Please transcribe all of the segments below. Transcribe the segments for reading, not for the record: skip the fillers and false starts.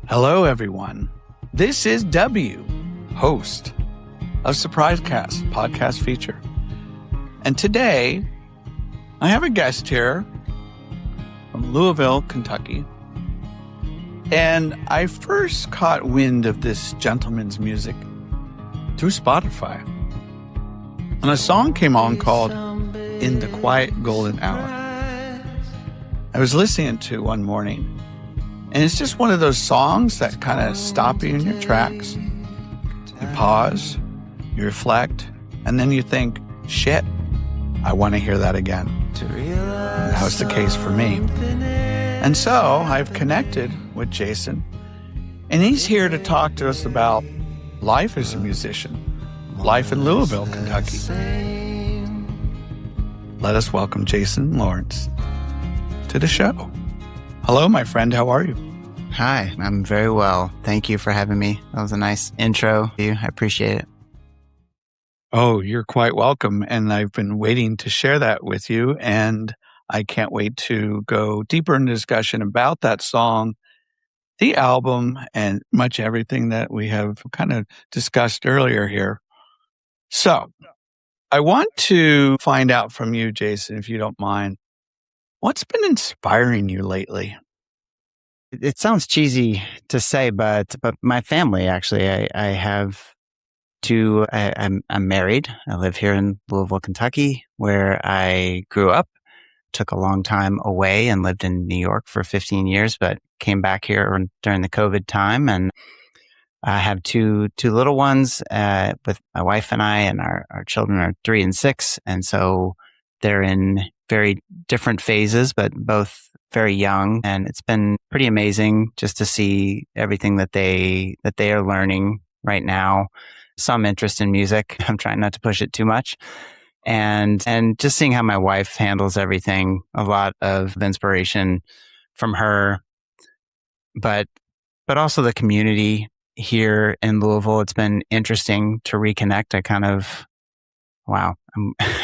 Hello, everyone. This is W, host of Surprise Cast podcast feature. And today, I have a guest here from Louisville, Kentucky. And I first caught wind of this gentleman's music through Spotify. And a song came on called In the Quiet Golden Hour. I was listening to one morning. And it's just one of those songs that kind of stop you in your tracks. You pause, you reflect, and then you think, shit, I want to hear that again. And that was the case for me. And so I've connected with Jason, and he's here to talk to us about life as a musician, life in Louisville, Kentucky. Let us welcome Jason Lawrence to the show. Hello, my friend. How are you? Hi, I'm very well. Thank you for having me. That was a nice intro. I appreciate it. Oh, you're quite welcome. And I've been waiting to share that with you. And I can't wait to go deeper in discussion about that song, the album, and much everything that we have kind of discussed earlier here. So I want to find out from you, Jason, if you don't mind, what's been inspiring you lately? It sounds cheesy to say, but my family, actually, I have two. I'm married. I live here in Louisville, Kentucky, where I grew up. Took a long time away and lived in New York for 15 years, but came back here during the COVID time. And I have two little ones with my wife and I, and our children are 3 and 6. And so they're in very different phases, but both very young. And it's been pretty amazing just to see everything that they are learning right now. Some interest in music. I'm trying not to push it too much. And just seeing how my wife handles everything, a lot of inspiration from her, but also the community here in Louisville. It's been interesting to reconnect.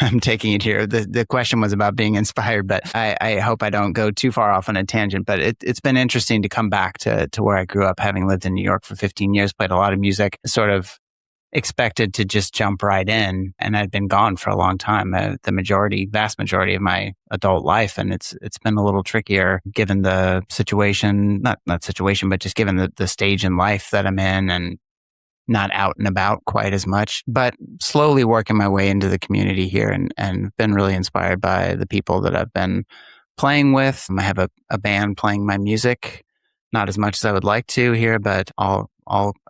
I'm taking it here. The question was about being inspired, but I hope I don't go too far off on a tangent. But it's been interesting to come back to where I grew up, having lived in New York for 15 years, played a lot of music, sort of expected to just jump right in. And I'd been gone for a long time, vast majority of my adult life. And it's been a little trickier given the situation, not situation, but just given the stage in life that I'm in and not out and about quite as much, but slowly working my way into the community here and been really inspired by the people that I've been playing with. I have a band playing my music, not as much as I would like to here, but all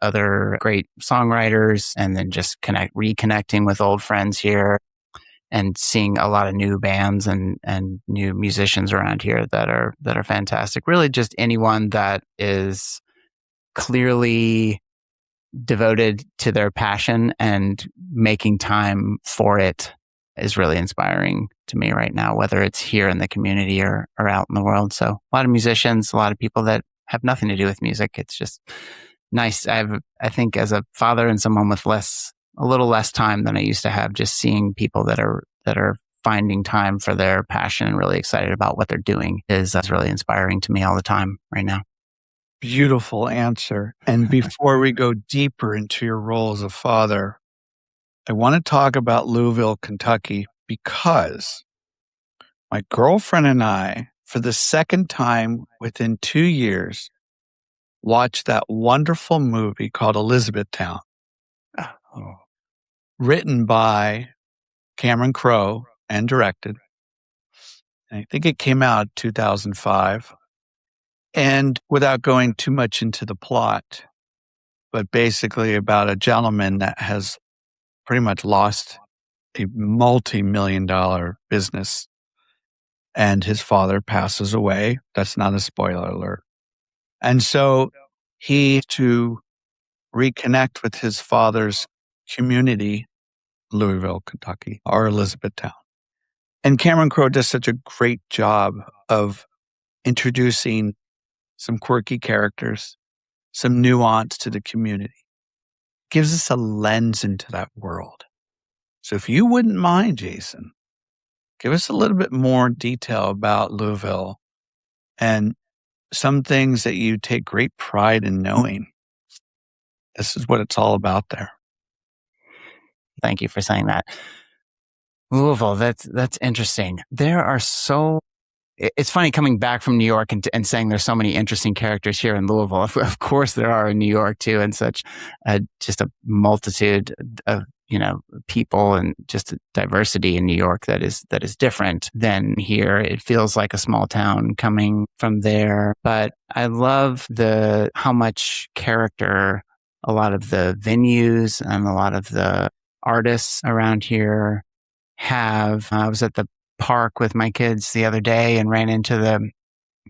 other great songwriters, and then just reconnecting with old friends here and seeing a lot of new bands and new musicians around here that are fantastic. Really just anyone that is clearly devoted to their passion and making time for it is really inspiring to me right now, whether it's here in the community or out in the world. So a lot of musicians, a lot of people that have nothing to do with music. It's just nice. I think as a father and someone with a little less time than I used to have, just seeing people that are finding time for their passion and really excited about what they're doing is really inspiring to me all the time right now. Beautiful answer. And before we go deeper into your role as a father, I want to talk about Louisville, Kentucky, because my girlfriend and I, for the second time within 2 years, watched that wonderful movie called Elizabethtown, written by Cameron Crowe and directed. And I think it came out in 2005. And without going too much into the plot, but basically about a gentleman that has pretty much lost a multi-million-dollar business, and his father passes away. That's not a spoiler alert. And so he to reconnect with his father's community, Louisville, Kentucky, or Elizabethtown. And Cameron Crowe does such a great job of introducing some quirky characters, some nuance to the community. Gives us a lens into that world. So if you wouldn't mind, Jason, give us a little bit more detail about Louisville and some things that you take great pride in knowing. This is what it's all about there. Thank you for saying that. Louisville, that's interesting. It's funny coming back from New York and saying there's so many interesting characters here in Louisville. Of course, there are in New York too, and such just a multitude of people and just a diversity in New York that is different than here. It feels like a small town coming from there, but I love how much character a lot of the venues and a lot of the artists around here have. I was at the park with my kids the other day and ran into the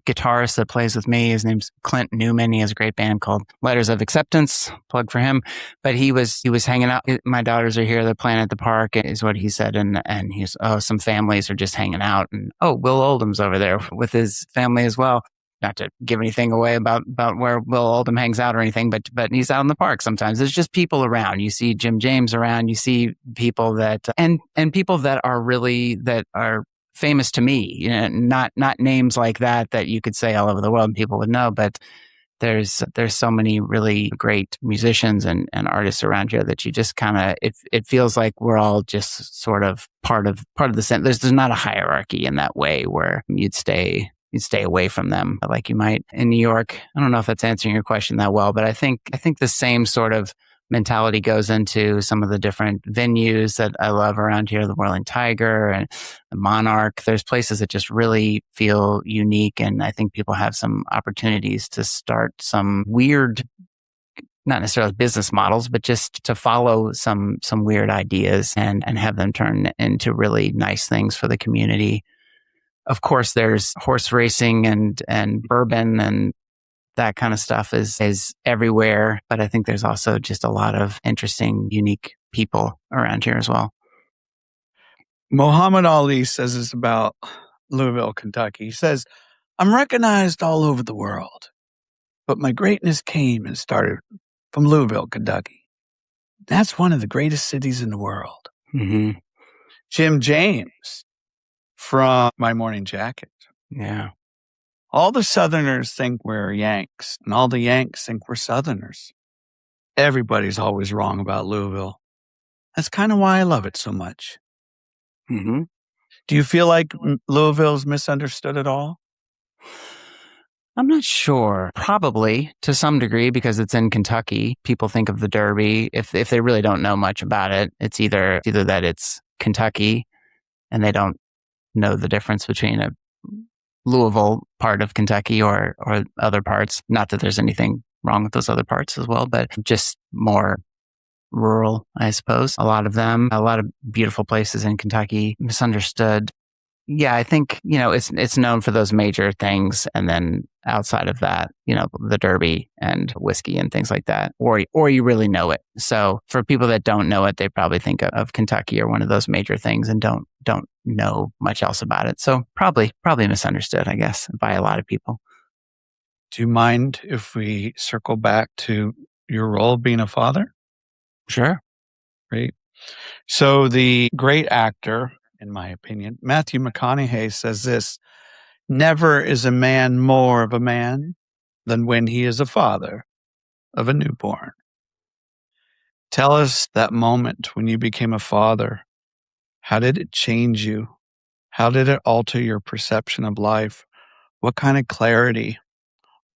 guitarist that plays with me. His name's Clint Newman. He has a great band called Letters of Acceptance. Plug for him. But he was hanging out. My daughters are here. They're playing at the park, is what he said. And he's, some families are just hanging out. And Will Oldham's over there with his family as well. Not to give anything away about where Will Oldham hangs out or anything, but he's out in the park sometimes. There's just people around. You see Jim James around. You see people that and people that are famous to me. Not names like that you could say all over the world and people would know, but there's so many really great musicians and artists around here that you just kind of it feels like we're all just sort of part of the same. There's not a hierarchy in that way where you'd stay away from them like you might in New York. I don't know if that's answering your question that well, but I think the same sort of mentality goes into some of the different venues that I love around here, the Whirling Tiger and the Monarch. There's places that just really feel unique, and I think people have some opportunities to start some weird, not necessarily business models, but just to follow some weird ideas and have them turn into really nice things for the community. Of course, there's horse racing and bourbon and that kind of stuff is everywhere. But I think there's also just a lot of interesting, unique people around here as well. Muhammad Ali says this about Louisville, Kentucky. He says, "I'm recognized all over the world, but my greatness came and started from Louisville, Kentucky. That's one of the greatest cities in the world." Mm-hmm. Jim James from My Morning Jacket. Yeah. All the Southerners think we're Yanks, and all the Yanks think we're Southerners. Everybody's always wrong about Louisville. That's kind of why I love it so much. Mm-hmm. Do you feel like Louisville's misunderstood at all? I'm not sure. Probably to some degree because it's in Kentucky. People think of the Derby. If they really don't know much about it, it's either that it's Kentucky and they don't know the difference between a Louisville part of Kentucky or other parts. Not that there's anything wrong with those other parts as well, but just more rural, I suppose. A lot of beautiful places in Kentucky, misunderstood. Yeah, I think, it's known for those major things. And then outside of that, the Derby and whiskey and things like that, or you really know it. So for people that don't know it, they probably think of Kentucky or one of those major things and don't know much else about it. So probably misunderstood, I guess, by a lot of people. Do you mind if we circle back to your role being a father? Sure. Great. So the great actor, in my opinion, Matthew McConaughey says this: "Never is a man more of a man than when he is a father of a newborn." Tell us that moment when you became a father. How did it change you? How did it alter your perception of life? What kind of clarity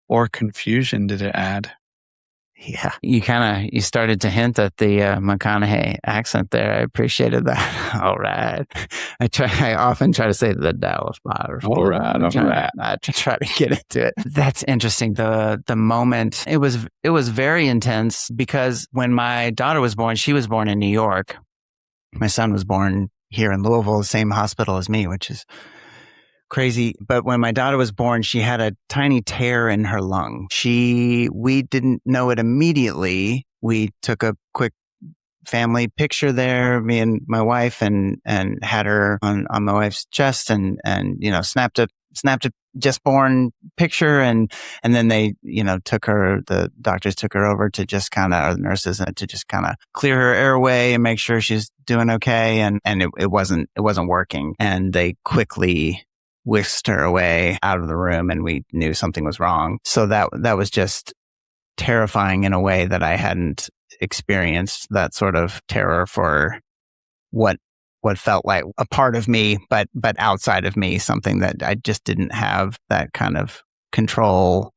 or confusion did it add? Yeah, you started to hint at the McConaughey accent there. I appreciated that. All right. I often try to say the Dallas Matters. All right. I try to get into it. That's interesting. The moment, it was very intense because when my daughter was born, she was born in New York. My son was born here in Louisville, the same hospital as me, which is crazy. But when my daughter was born, she had a tiny tear in her lung. We didn't know it immediately. We took a quick family picture there, me and my wife, and had her on my wife's chest and snapped a just born picture. And then they, the doctors took her over to just or the nurses to just clear her airway and make sure she's doing okay. And it wasn't working. And they quickly whisked her away out of the room, and we knew something was wrong. So that was just terrifying in a way that I hadn't experienced, that sort of terror for what felt like a part of me, but outside of me, something that I just didn't have that kind of control.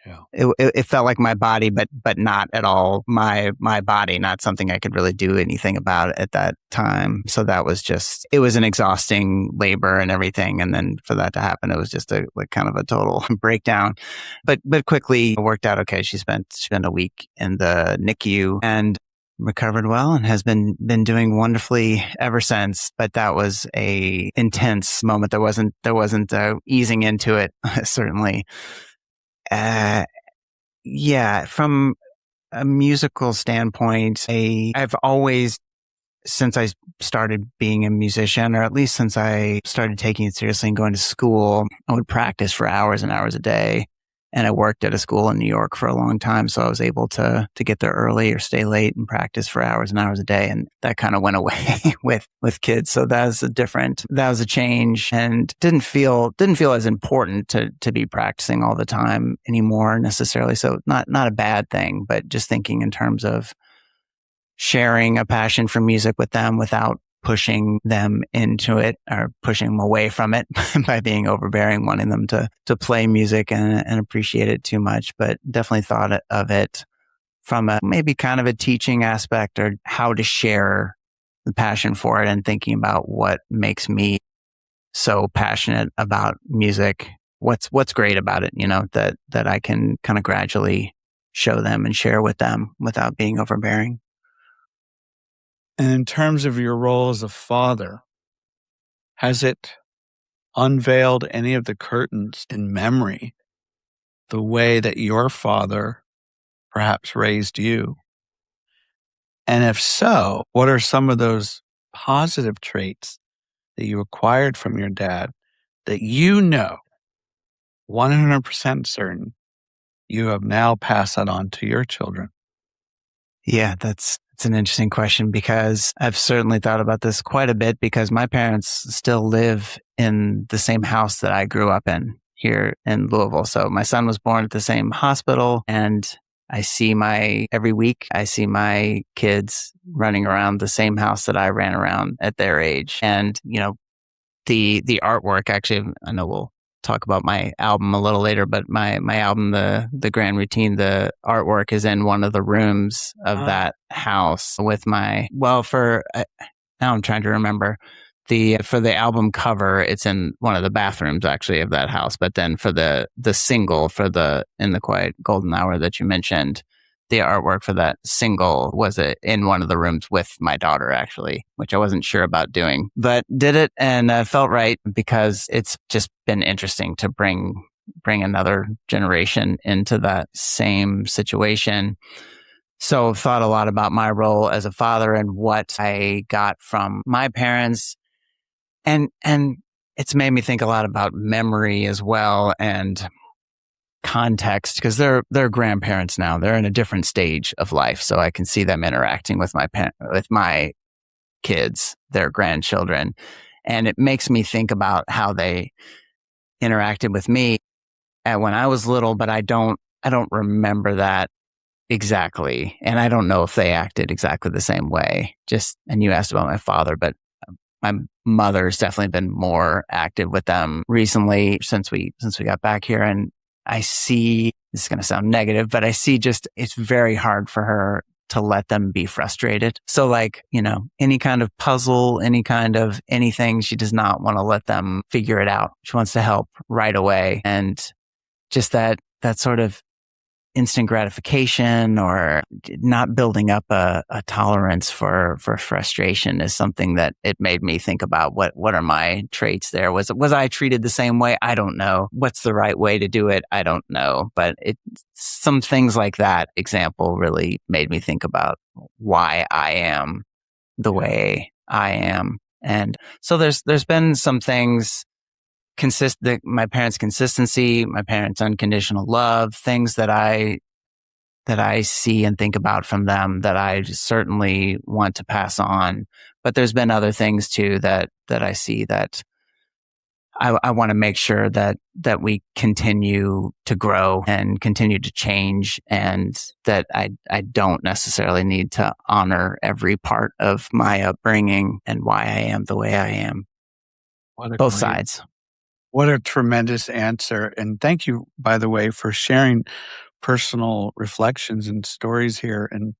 Yeah. It felt like my body, but not at all my body, not something I could really do anything about at that time. So that was just, it was an exhausting labor and everything. And then for that to happen, it was just a kind of a total breakdown. But quickly worked out okay. She spent a week in the NICU and recovered well and has been doing wonderfully ever since. But that was a intense moment. There wasn't easing into it, certainly. Yeah, from a musical standpoint, I've always, since I started being a musician, or at least since I started taking it seriously and going to school, I would practice for hours and hours a day. And I worked at a school in New York for a long time, so I was able to get there early or stay late and practice for hours and hours a day. And that kind of went away with kids. So that was a change, and didn't feel as important to be practicing all the time anymore necessarily. So not a bad thing, but just thinking in terms of sharing a passion for music with them without pushing them into it or pushing them away from it by being overbearing, wanting them to play music and appreciate it too much. But definitely thought of it from a maybe kind of a teaching aspect, or how to share the passion for it, and thinking about what makes me so passionate about music. What's great about it, that I can kind of gradually show them and share with them without being overbearing. And in terms of your role as a father, has it unveiled any of the curtains in memory, the way that your father perhaps raised you? And if so, what are some of those positive traits that you acquired from your dad that 100% certain you have now passed that on to your children? Yeah, it's an interesting question, because I've certainly thought about this quite a bit, because my parents still live in the same house that I grew up in here in Louisville. So my son was born at the same hospital, and every week I see my kids running around the same house that I ran around at their age. And, the artwork, actually, I know we'll talk about my album a little later, but my album, the Grand Routine, the artwork is in one of the rooms of that house with now I'm trying to remember. For the album cover, it's in one of the bathrooms actually of that house. But then for the single, for the In the Quiet Golden Hour that you mentioned, the artwork for that single was in one of the rooms with my daughter, actually, which I wasn't sure about doing, but did it, and felt right, because it's just been interesting to bring another generation into that same situation. So thought a lot about my role as a father and what I got from my parents. And it's made me think a lot about memory as well, and context, because they're grandparents now. They're in a different stage of life, so I can see them interacting with my kids, their grandchildren, and it makes me think about how they interacted with me when I was little. But I don't remember that exactly, and I don't know if they acted exactly the same way. And you asked about my father, but my mother's definitely been more active with them recently since we got back here. And I see, this is going to sound negative, but I see it's very hard for her to let them be frustrated. So any kind of puzzle, any kind of anything, she does not want to let them figure it out. She wants to help right away. And just that sort of instant gratification, or not building up a tolerance for frustration, is something that it made me think about. What are my traits there? Was I treated the same way? I don't know. What's the right way to do it? I don't know. But some things like that example really made me think about why I am the way I am. And so there's been some things, my parents' consistency, my parents' unconditional love, things that I see and think about from them that I certainly want to pass on. But there's been other things too that I see that I want to make sure that we continue to grow and continue to change, and that I don't necessarily need to honor every part of my upbringing and why I am the way I am. Both sides. What a tremendous answer. And thank you, by the way, for sharing personal reflections and stories here and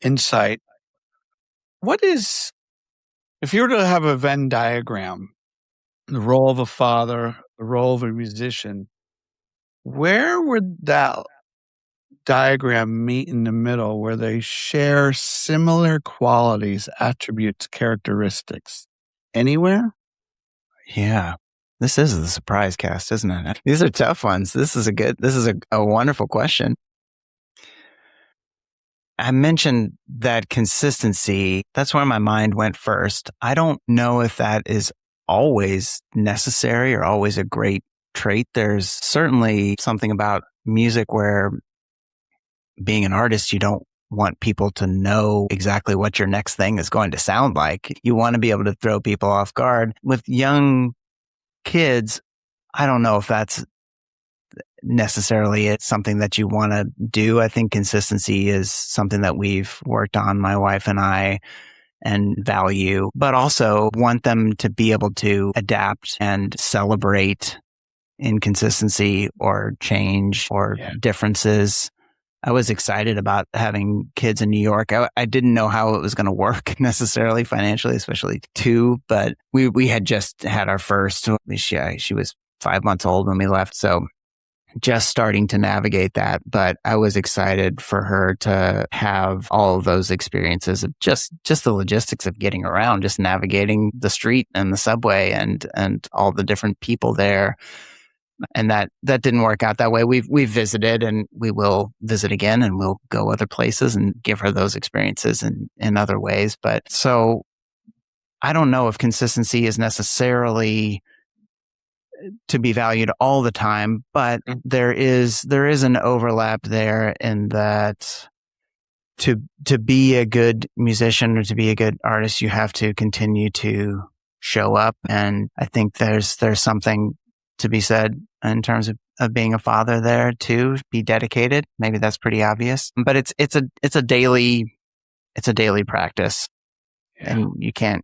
insight. If you were to have a Venn diagram, the role of a father, the role of a musician, where would that diagram meet in the middle where they share similar qualities, attributes, characteristics? Anywhere? Yeah. This is the surprise cast, isn't it? These are tough ones. This is a wonderful question. I mentioned that consistency. That's where my mind went first. I don't know if that is always necessary or always a great trait. There's certainly something about music where being an artist, you don't want people to know exactly what your next thing is going to sound like. You want to be able to throw people off guard. With young kids, I don't know if that's necessarily it's something that you want to do. I think consistency is something that we've worked on, my wife and I, and value, but also want them to be able to adapt and celebrate inconsistency or change or differences. I was excited about having kids in New York. I didn't know how it was going to work necessarily financially, especially two, but we had just had our first. She was 5 months old when we left. So just starting to navigate that. But I was excited for her to have all of those experiences of just the logistics of getting around, just navigating the street and the subway and all the different people there. And that didn't work out that way. We've visited, and we will visit again, and we'll go other places and give her those experiences in other ways. But so I don't know if consistency is necessarily to be valued all the time, but there is an overlap there in that to be a good musician or to be a good artist, you have to continue to show up. And I think there's something to be said in terms of being a father there too. Be dedicated. Maybe that's pretty obvious, but it's a daily practice. Yeah. And you can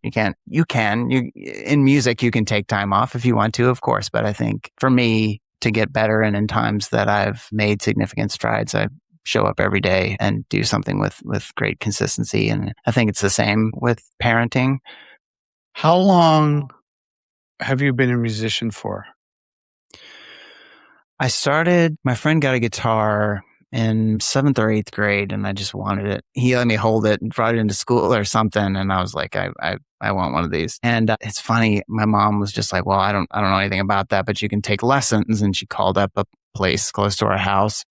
in music, you can take time off if you want to, of course. But I think for me to get better, and in times that I've made significant strides, I show up every day and do something with great consistency. And I think it's the same with parenting. How long have you been a musician for? My friend got a guitar in 7th or 8th grade, and I just wanted it. He let me hold it and brought it into school or something. And I was like, I want one of these. And it's funny. My mom was just like, well, I don't know anything about that, but you can take lessons. And she called up a place close to our house.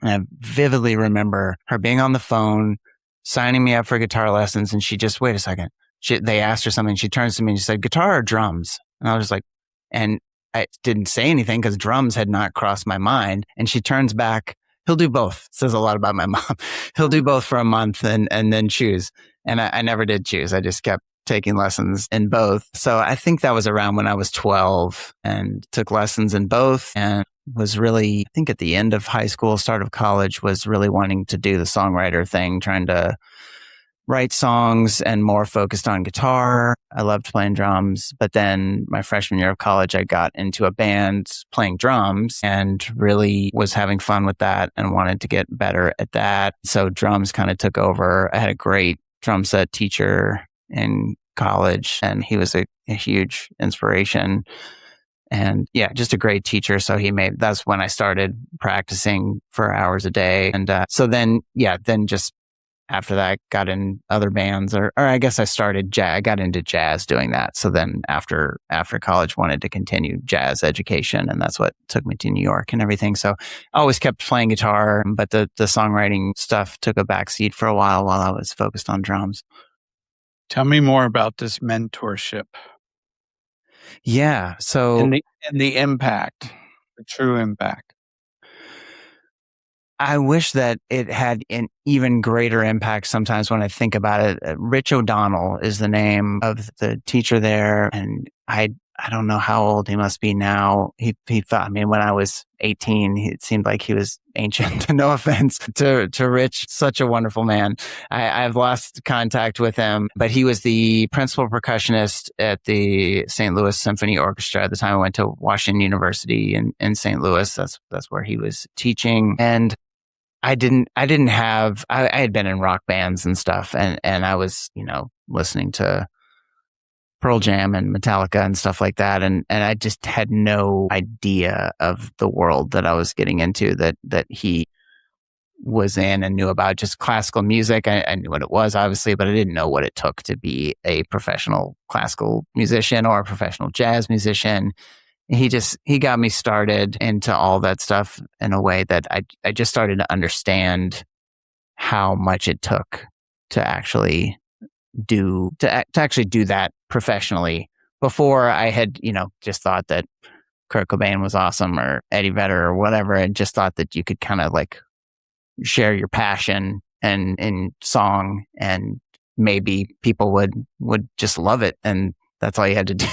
And I vividly remember her being on the phone, signing me up for guitar lessons. And she just, wait a second. They asked her something. She turns to me and she said, guitar or drums? And I was like, and I didn't say anything because drums had not crossed my mind. And she turns back, he'll do both. Says a lot about my mom. He'll do both for a month and then choose. And I never did choose. I just kept taking lessons in both. So I think that was around when I was 12 and took lessons in both, and was really, I think at the end of high school, start of college, was really wanting to do the songwriter thing, trying to write songs and more focused on guitar. I loved playing drums. But then my freshman year of college, I got into a band playing drums and really was having fun with that and wanted to get better at that. So drums kind of took over. I had a great drum set teacher in college, and he was a huge inspiration. And yeah, just a great teacher. So that's when I started practicing for hours a day. And so then just after that, got in other bands, or I guess I started jazz. I got into jazz doing that. So then after college, wanted to continue jazz education, and that's what took me to New York and everything. So I always kept playing guitar, but the songwriting stuff took a backseat for a while I was focused on drums. Tell me more about this mentorship. Yeah. So and the impact, the true impact. I wish that it had an even greater impact sometimes when I think about it. Rich O'Donnell is the name of the teacher there. And I I don't know how old he must be now. He thought, I mean, when I was 18, it seemed like he was ancient. No offense to Rich, such a wonderful man. I've lost contact with him, but he was the principal percussionist at the St. Louis Symphony Orchestra at the time I went to Washington University in St. Louis. That's where he was teaching. And I had been in rock bands and stuff, and I was, listening to Pearl Jam and Metallica and stuff like that. And I just had no idea of the world that I was getting into that he was in and knew about. Just classical music. I knew what it was, obviously, but I didn't know what it took to be a professional classical musician or a professional jazz musician. He got me started into all that stuff in a way that I just started to understand how much it took to actually do that professionally. Before, I had, just thought that Kurt Cobain was awesome or Eddie Vedder or whatever, and just thought that you could kind of like share your passion and in song, and maybe people would just love it, and that's all you had to do.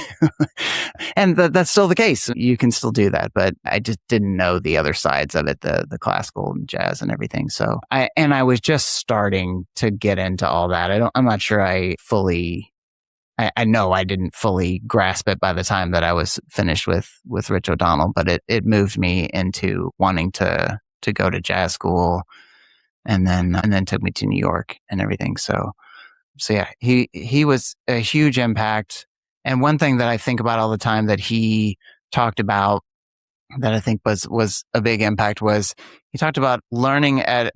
And that's still the case. You can still do that, but I just didn't know the other sides of it, the classical and jazz and everything. So I was just starting to get into all that. I'm not sure I know I didn't fully grasp it by the time that I was finished with Rich O'Donnell, but it moved me into wanting to go to jazz school, and then took me to New York and everything. So yeah, he was a huge impact. And one thing that I think about all the time that he talked about that I think was a big impact was he talked about learning at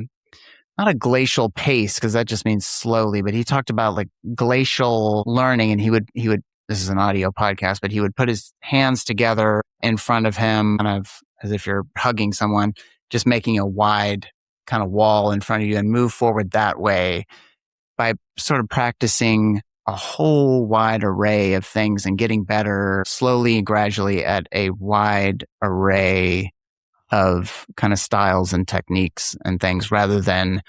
not a glacial pace, because that just means slowly, but he talked about like glacial learning, and he would, this is an audio podcast, but he would put his hands together in front of him, kind of as if you're hugging someone, just making a wide kind of wall in front of you and move forward that way by sort of practicing a whole wide array of things and getting better slowly and gradually at a wide array of kind of styles and techniques and things, rather than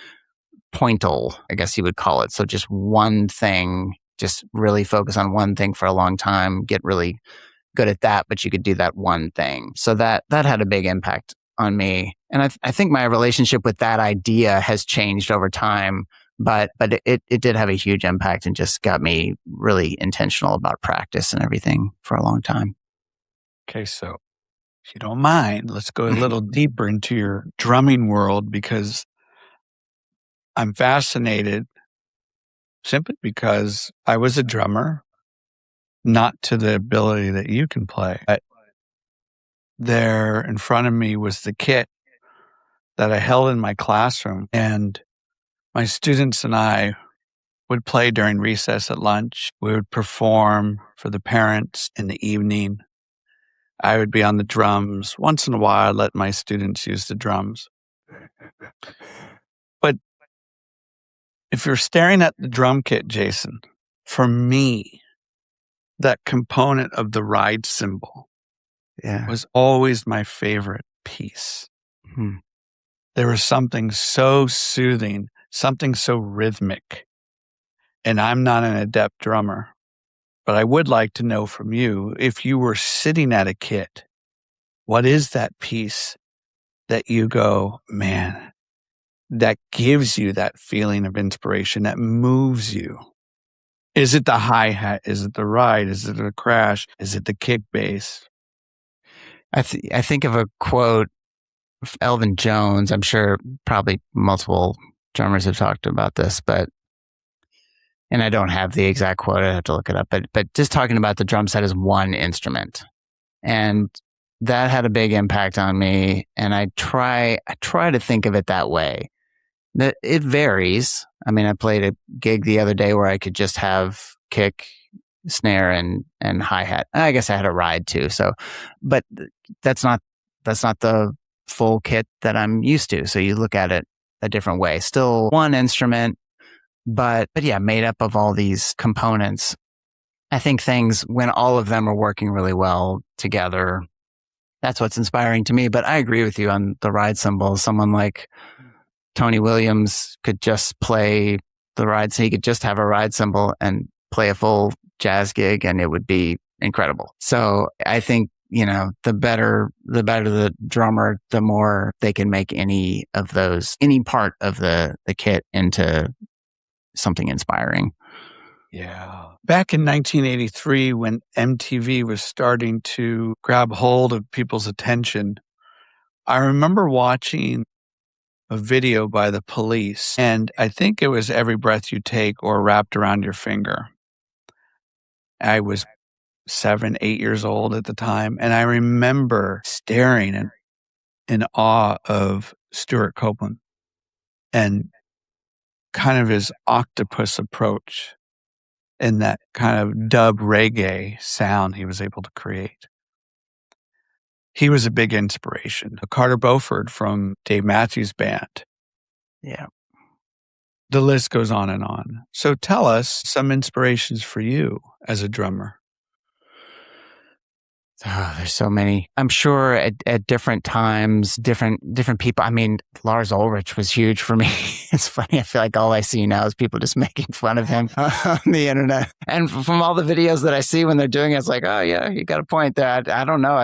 pointal, I guess you would call it. So just one thing, just really focus on one thing for a long time, get really good at that, but you could do that one thing. So that had a big impact on me. And I think my relationship with that idea has changed over time, but it did have a huge impact and just got me really intentional about practice and everything for a long time. Okay, so if you don't mind, let's go a little deeper into your drumming world, because I'm fascinated simply because I was a drummer, not to the ability that you can play. But there in front of me was the kit that I held in my classroom, and my students and I would play during recess at lunch. We would perform for the parents in the evening. I would be on the drums. Once in a while, I'd let my students use the drums. But if you're staring at the drum kit, Jason, for me, that component of the ride cymbal was always my favorite piece. Hmm. There was something so soothing, something so rhythmic. And I'm not an adept drummer, but I would like to know from you, if you were sitting at a kit, what is that piece that you go, man, that gives you that feeling of inspiration, that moves you? Is it the hi-hat? Is it the ride? Is it the crash? Is it the kick bass? I think of a quote of Elvin Jones. I'm sure probably multiple drummers have talked about this, and I don't have the exact quote. I have to look it up. But just talking about the drum set as one instrument, and that had a big impact on me. And I try to think of it that way. That it varies. I mean, I played a gig the other day where I could just have kick, snare, and hi-hat. I guess I had a ride too. So, but that's not the full kit that I'm used to. So you look at it a different way. Still one instrument, but yeah, made up of all these components. I think things, when all of them are working really well together, that's what's inspiring to me. But I agree with you on the ride cymbal. Someone like Tony Williams could just play the ride, so he could just have a ride cymbal and play a full jazz gig, and it would be incredible. So I think, the better the drummer, the more they can make any part of the kit into something inspiring. Yeah. Back in 1983, when MTV was starting to grab hold of people's attention, I remember watching a video by the Police, and I think it was Every Breath You Take or Wrapped Around Your Finger. I was 7, 8 years old at the time, and I remember staring in awe of Stuart Copeland and kind of his octopus approach and that kind of dub reggae sound he was able to create. He was a big inspiration. Carter Beauford from Dave Matthews Band. Yeah. The list goes on and on. So tell us some inspirations for you as a drummer. Oh, there's so many. I'm sure at different times, different people. I mean, Lars Ulrich was huge for me. It's funny. I feel like all I see now is people just making fun of him on the internet. And from all the videos that I see when they're doing it, it's like, oh yeah, you got a point there. I don't know.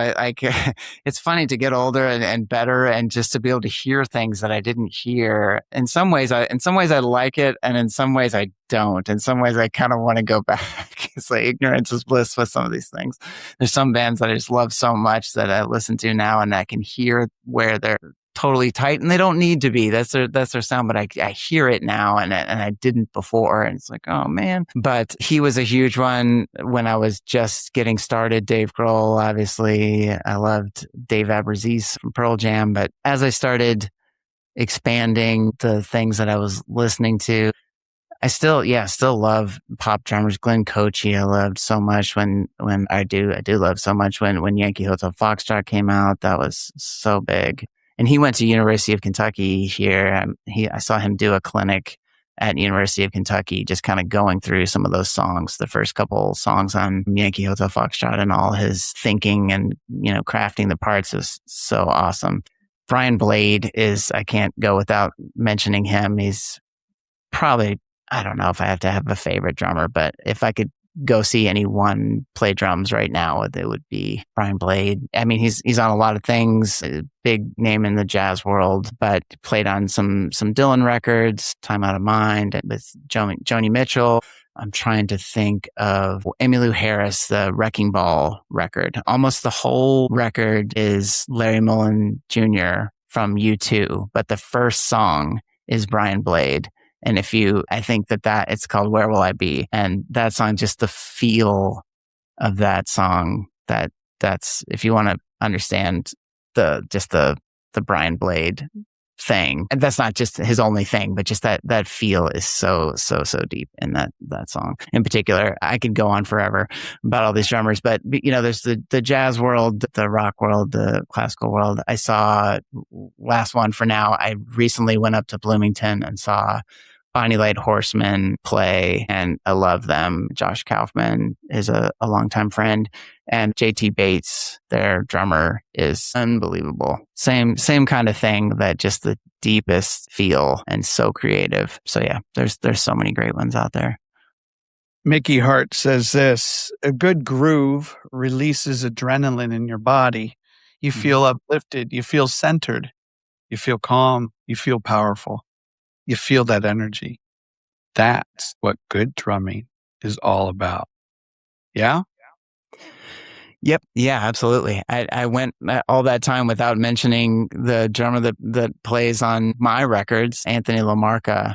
It's funny to get older and better, and just to be able to hear things that I didn't hear. In some ways I like it, and in some ways I don't. In some ways I kind of want to go back. It's like ignorance is bliss with some of these things. There's some bands that I just love so much that I listen to now, and I can hear where they're totally tight, and they don't need to be. That's their sound, but I hear it now, and I didn't before, and it's like, oh man. But he was a huge one when I was just getting started. Dave Grohl, obviously. I loved Dave Abruzzese from Pearl Jam, but as I started expanding the things that I was listening to, I still love pop drummers. Glenn Cochi, I loved so much when I do love so much when Yankee Hotel Foxtrot came out. That was so big. And he went to University of Kentucky here. I saw him do a clinic at University of Kentucky, just kind of going through some of those songs, the first couple songs on Yankee Hotel Foxtrot, and all his thinking and, crafting the parts is so awesome. Brian Blade I can't go without mentioning him. He's probably, I don't know if I have to have a favorite drummer, but if I could go see anyone play drums right now, it would be Brian Blade. I mean, he's on a lot of things, a big name in the jazz world, but played on some Dylan records, Time Out of Mind with Joni Mitchell. I'm trying to think of Emmylou Harris, the Wrecking Ball record. Almost the whole record is Larry Mullen Jr. from U2, but the first song is Brian Blade. And I think that it's called Where Will I Be? And that song, just the feel of that song, that's, if you want to understand the Brian Blade thing, and that's not just his only thing, but just that feel is so deep in that song. In particular, I could go on forever about all these drummers, but there's the jazz world, the rock world, the classical world. I saw, last one for now, I recently went up to Bloomington and saw Bonnie Light Horseman play, and I love them. Josh Kaufman is a longtime friend, and JT Bates, their drummer, is unbelievable. Same kind of thing, that just the deepest feel and so creative. So yeah, there's so many great ones out there. Mickey Hart says this: a good groove releases adrenaline in your body. You feel uplifted, you feel centered, you feel calm, you feel powerful. You feel that energy. That's what good drumming is all about. Yeah? Yep. Yeah, absolutely. I went all that time without mentioning the drummer that plays on my records, Anthony LaMarca,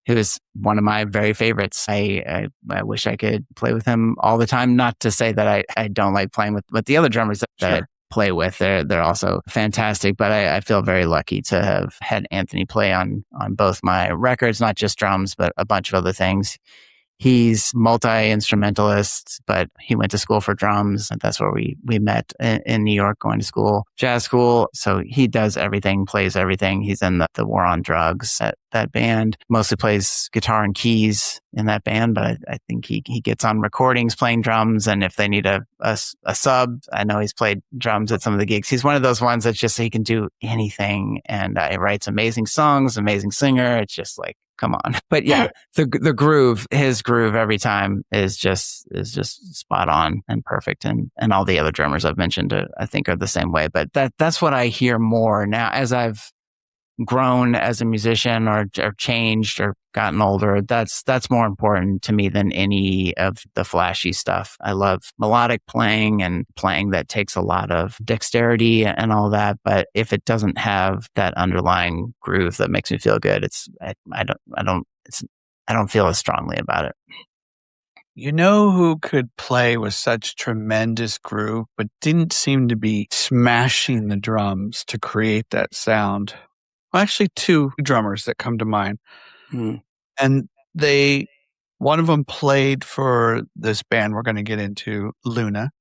who is one of my very favorites. I wish I could play with him all the time. Not to say that I don't like playing with the other drummers that Sure. I play with. They're also fantastic, but I feel very lucky to have had Anthony play on both my records, not just drums, but a bunch of other things. He's multi-instrumentalist, but he went to school for drums. And that's where we met in New York, going to school, jazz school. So he does everything, plays everything. He's in the War on Drugs, that band. Mostly plays guitar and keys in that band, but I think he gets on recordings playing drums. And if they need a sub, I know he's played drums at some of the gigs. He's one of those ones that's just, he can do anything. And he writes amazing songs, amazing singer. It's just like come on. But yeah, the groove, his groove every time is just spot on and perfect. And all the other drummers I've mentioned, I think are the same way. But that's what I hear more now as I've grown as a musician or changed or gotten older. That's more important to me than any of the flashy stuff. I love melodic playing and playing that takes a lot of dexterity and all that. But if it doesn't have that underlying groove that makes me feel good, I don't feel as strongly about it. You know who could play with such tremendous groove, but didn't seem to be smashing the drums to create that sound? Well, actually, two drummers that come to mind. And one of them played for this band we're going to get into, Luna.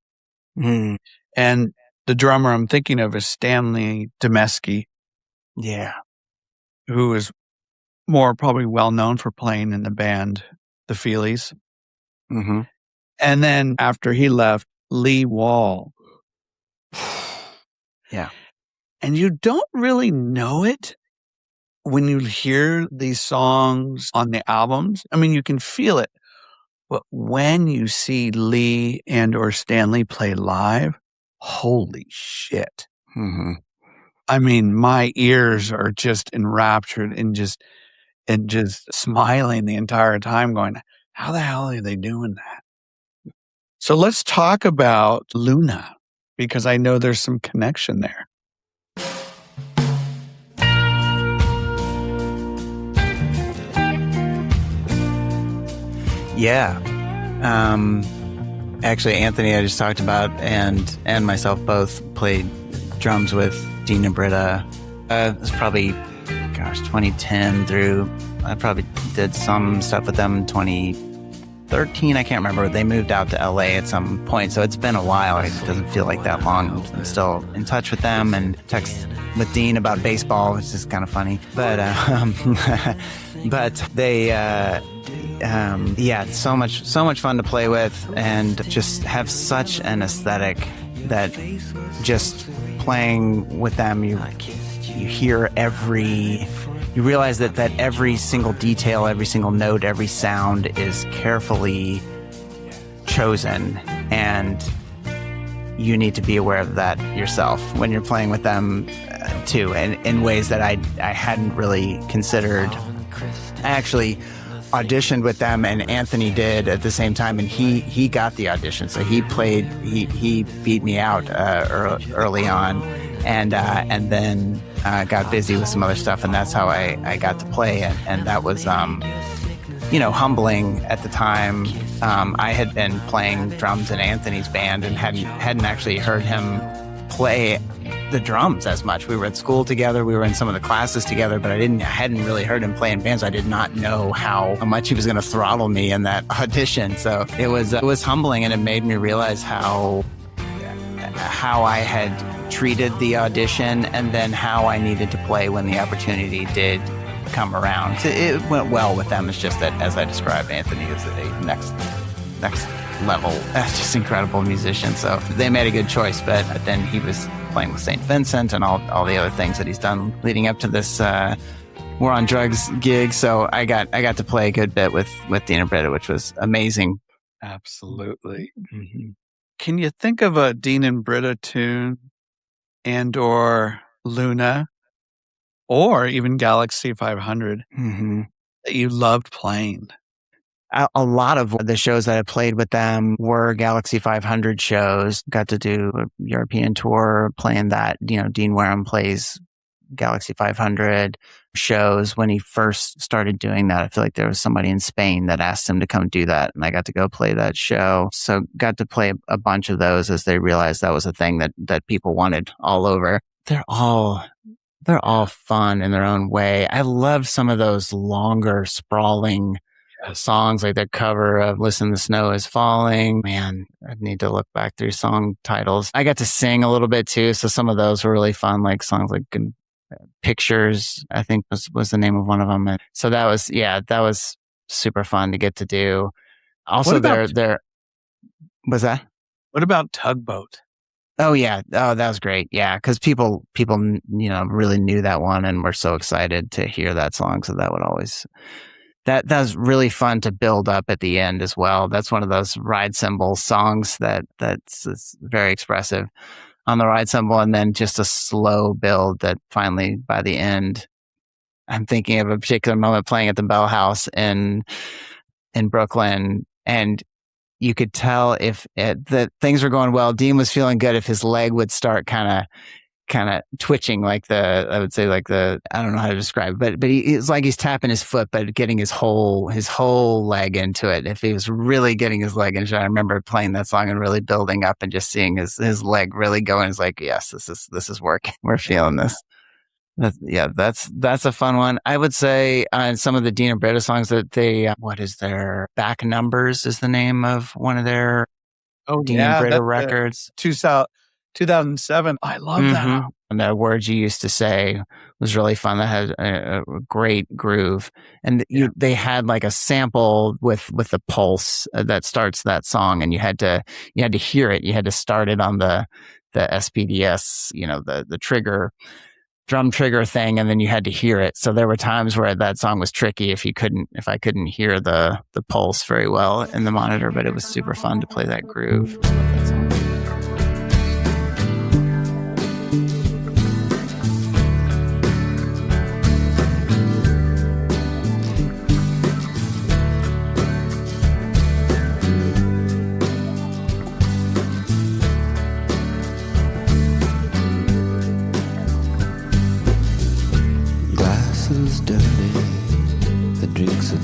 And the drummer I'm thinking of is Stanley Demeski. Yeah. Who is more probably well known for playing in the band The Feelies. And then after he left, Lee Wall. Yeah. And you don't really know it when you hear these songs on the albums. I mean, you can feel it. But when you see Lee and or Stanley play live, holy shit. I mean, my ears are just enraptured and just smiling the entire time going, how the hell are they doing that? So let's talk about Luna, because I know there's some connection there. Yeah. Actually, Anthony, I just talked about, and myself both played drums with Dean and Britta. It was probably, 2010 through, I probably did some stuff with them in 2013. I can't remember. They moved out to LA at some point, so it's been a while. It doesn't feel like that long. I'm still in touch with them and text with Dean about baseball, which is kind of funny. But but they, so much fun to play with, and just have such an aesthetic that just playing with them, you hear you realize that every single detail, every single note, every sound is carefully chosen, and you need to be aware of that yourself when you're playing with them too, and in ways that I hadn't really considered. I actually auditioned with them, and Anthony did at the same time, and he got the audition, so he beat me out early on, and then got busy with some other stuff, and that's how I got to play, and that was humbling at the time. I had been playing drums in Anthony's band and hadn't actually heard him play the drums as much. We were at school together, we were in some of the classes together, but I hadn't really heard him play in bands. I did not know how much he was going to throttle me in that audition. So it was humbling, and it made me realize how I had treated the audition, and then how I needed to play when the opportunity did come around. It went well with them. It's just that, as I described, Anthony is a next level, just incredible musician. So they made a good choice, but then he was playing with St. Vincent and all the other things that he's done leading up to this War on Drugs gig. So I got to play a good bit with Dean and Britta, which was amazing. Absolutely. Can you think of a Dean and Britta tune and or Luna or even Galaxy 500 that you loved playing? A lot of the shows that I played with them were Galaxy 500 shows. Got to do a European tour playing that. Dean Wareham plays Galaxy 500 shows. When he first started doing that, I feel like there was somebody in Spain that asked him to come do that, and I got to go play that show. So got to play a bunch of those as they realized that was a thing that people wanted all over. They're all fun in their own way. I love some of those longer, sprawling songs, like their cover of Listen, the Snow is Falling. Man, I need to look back through song titles. I got to sing a little bit too, so some of those were really fun, like songs like Pictures, I think was the name of one of them. And so that was super fun to get to do. Also, there was that. What about Tugboat? Oh yeah, that was great. Yeah, because people really knew that one and were so excited to hear that song. So that would always That's really fun to build up at the end as well. That's one of those ride cymbal songs that's very expressive on the ride cymbal, and then just a slow build that finally by the end. I'm thinking of a particular moment playing at the Bell House in Brooklyn, and you could tell if that things were going well. Dean was feeling good if his leg would start kind of twitching, I would say I don't know how to describe it, but it's like he's tapping his foot, but getting his whole leg into it. If he was really getting his leg into it, I remember playing that song and really building up and just seeing his leg really going. It's like, yes, this is working. We're feeling this. That's a fun one. I would say some of the Dean and Britta songs that they, what is their Back Numbers is the name of one of their Dean and Britta records. 2007. I love that. And the Words You Used to Say was really fun. That had a great groove. And they had like a sample with the pulse that starts that song, and you had to hear it. You had to start it on the SPDS, the trigger. Drum trigger thing, and then you had to hear it. So there were times where that song was tricky if I couldn't hear the pulse very well in the monitor, but it was super fun to play that groove.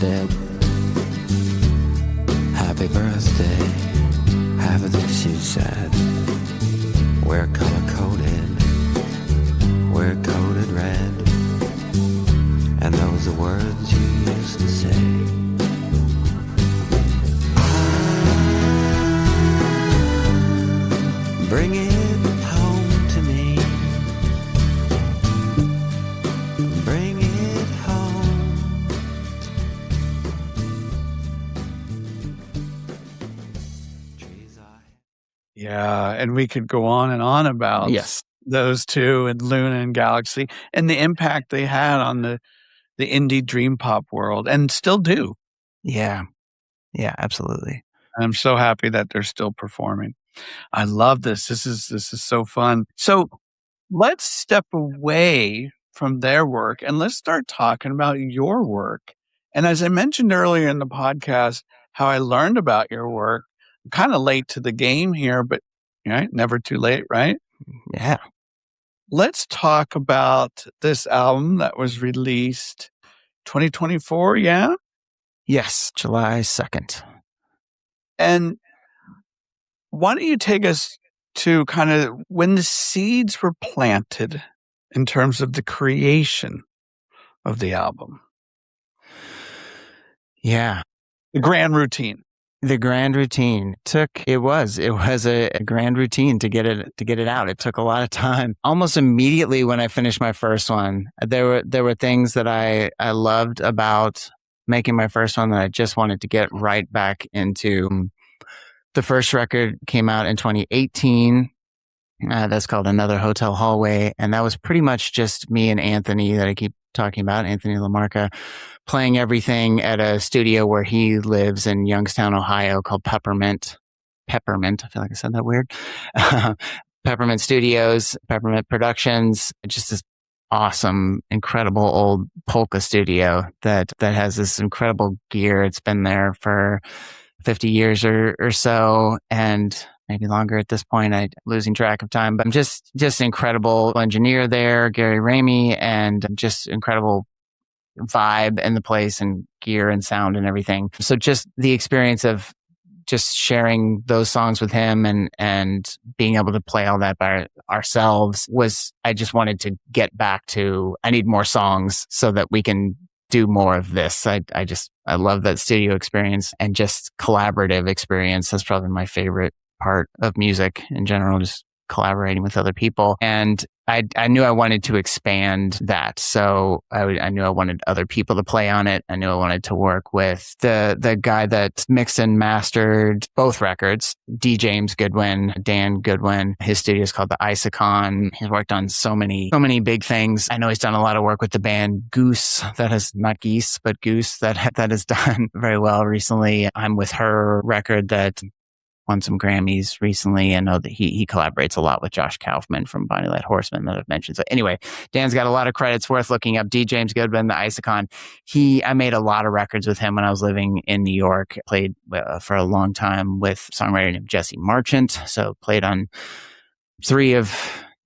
Dead. Happy birthday, have this you said. We're color coded, we're coded red. And those are words you used to say. Bring it home to me. Bring it home. Yeah, and we could go on and on about those two and Luna and Galaxy and the impact they had on the indie dream pop world, and still do. Yeah, absolutely. And I'm so happy that they're still performing. I love this. This is so fun. So let's step away from their work and let's start talking about your work. And as I mentioned earlier in the podcast, how I learned about your work. Kind of late to the game here, but never too late, right? Yeah. Let's talk about this album that was released 2024, yeah? Yes, July 2nd. And why don't you take us to kind of when the seeds were planted in terms of the creation of the album? Yeah. The grand routine. The grand routine it was a grand routine to get it out. It took a lot of time. Almost immediately when I finished my first one, there were things that I loved about making my first one that I just wanted to get right back into. The first record came out in 2018. That's called Another Hotel Hallway. And that was pretty much just me and Anthony that I keep talking about, Anthony Lamarca, playing everything at a studio where he lives in Youngstown, Ohio, called Peppermint. I feel like I said that weird. Peppermint Studios, Peppermint Productions, just this awesome, incredible old polka studio that has this incredible gear. It's been there for 50 years or so, and maybe longer at this point. I'm losing track of time, but I'm just incredible engineer there, Gary Ramey, and just incredible vibe in the place and gear and sound and everything. So just the experience of just sharing those songs with him and being able to play all that by ourselves I just wanted to get back to, I need more songs so that we can do more of this. I love that studio experience and just collaborative experience. That's probably my favorite part of music in general, just collaborating with other people. And I knew I wanted to expand that. So I knew I wanted other people to play on it. I knew I wanted to work with the guy that mixed and mastered both records, D. James Goodwin, Dan Goodwin. His studio is called the Isicon. He's worked on so many big things. I know he's done a lot of work with the band Goose, that has not Geese, but Goose, that has done very well recently. I'm with her record that won some Grammys recently. I know that he collaborates a lot with Josh Kaufman from Bonnie Light Horseman that I've mentioned. So anyway, Dan's got a lot of credits worth looking up. D. James Goodwin, the Isicon. I made a lot of records with him when I was living in New York. Played for a long time with a songwriter named Jesse Marchant. So played on 3 of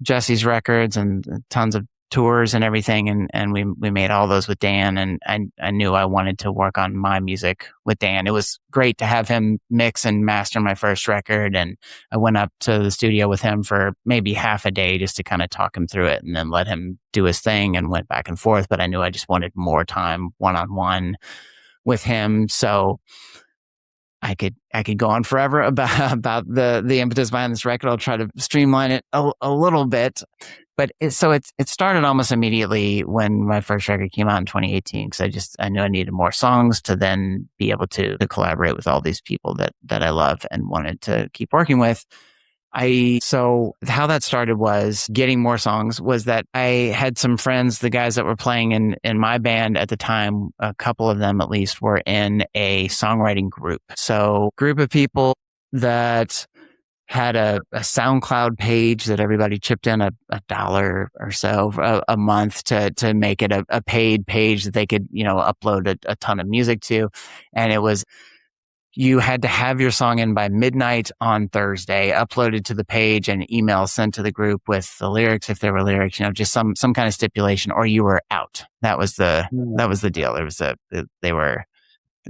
Jesse's records and tons of tours and everything, and we made all those with Dan, and I knew I wanted to work on my music with Dan. It was great to have him mix and master my first record, and I went up to the studio with him for maybe half a day just to kind of talk him through it and then let him do his thing, and went back and forth. But I knew I just wanted more time one-on-one with him, so I could go on forever about the impetus behind this record. I'll try to streamline it a little bit. But it started almost immediately when my first record came out in 2018, because I knew I needed more songs to then be able to collaborate with all these people that I love and wanted to keep working with. So how that started was getting more songs was that I had some friends, the guys that were playing in my band at the time, a couple of them at least were in a songwriting group. So group of people that had a SoundCloud page that everybody chipped in a $1 or so a month to make it a paid page that they could, upload a ton of music to. And it was, you had to have your song in by midnight on Thursday, uploaded to the page, and email sent to the group with the lyrics, if there were lyrics, just some kind of stipulation, or you were out. That was the deal. They were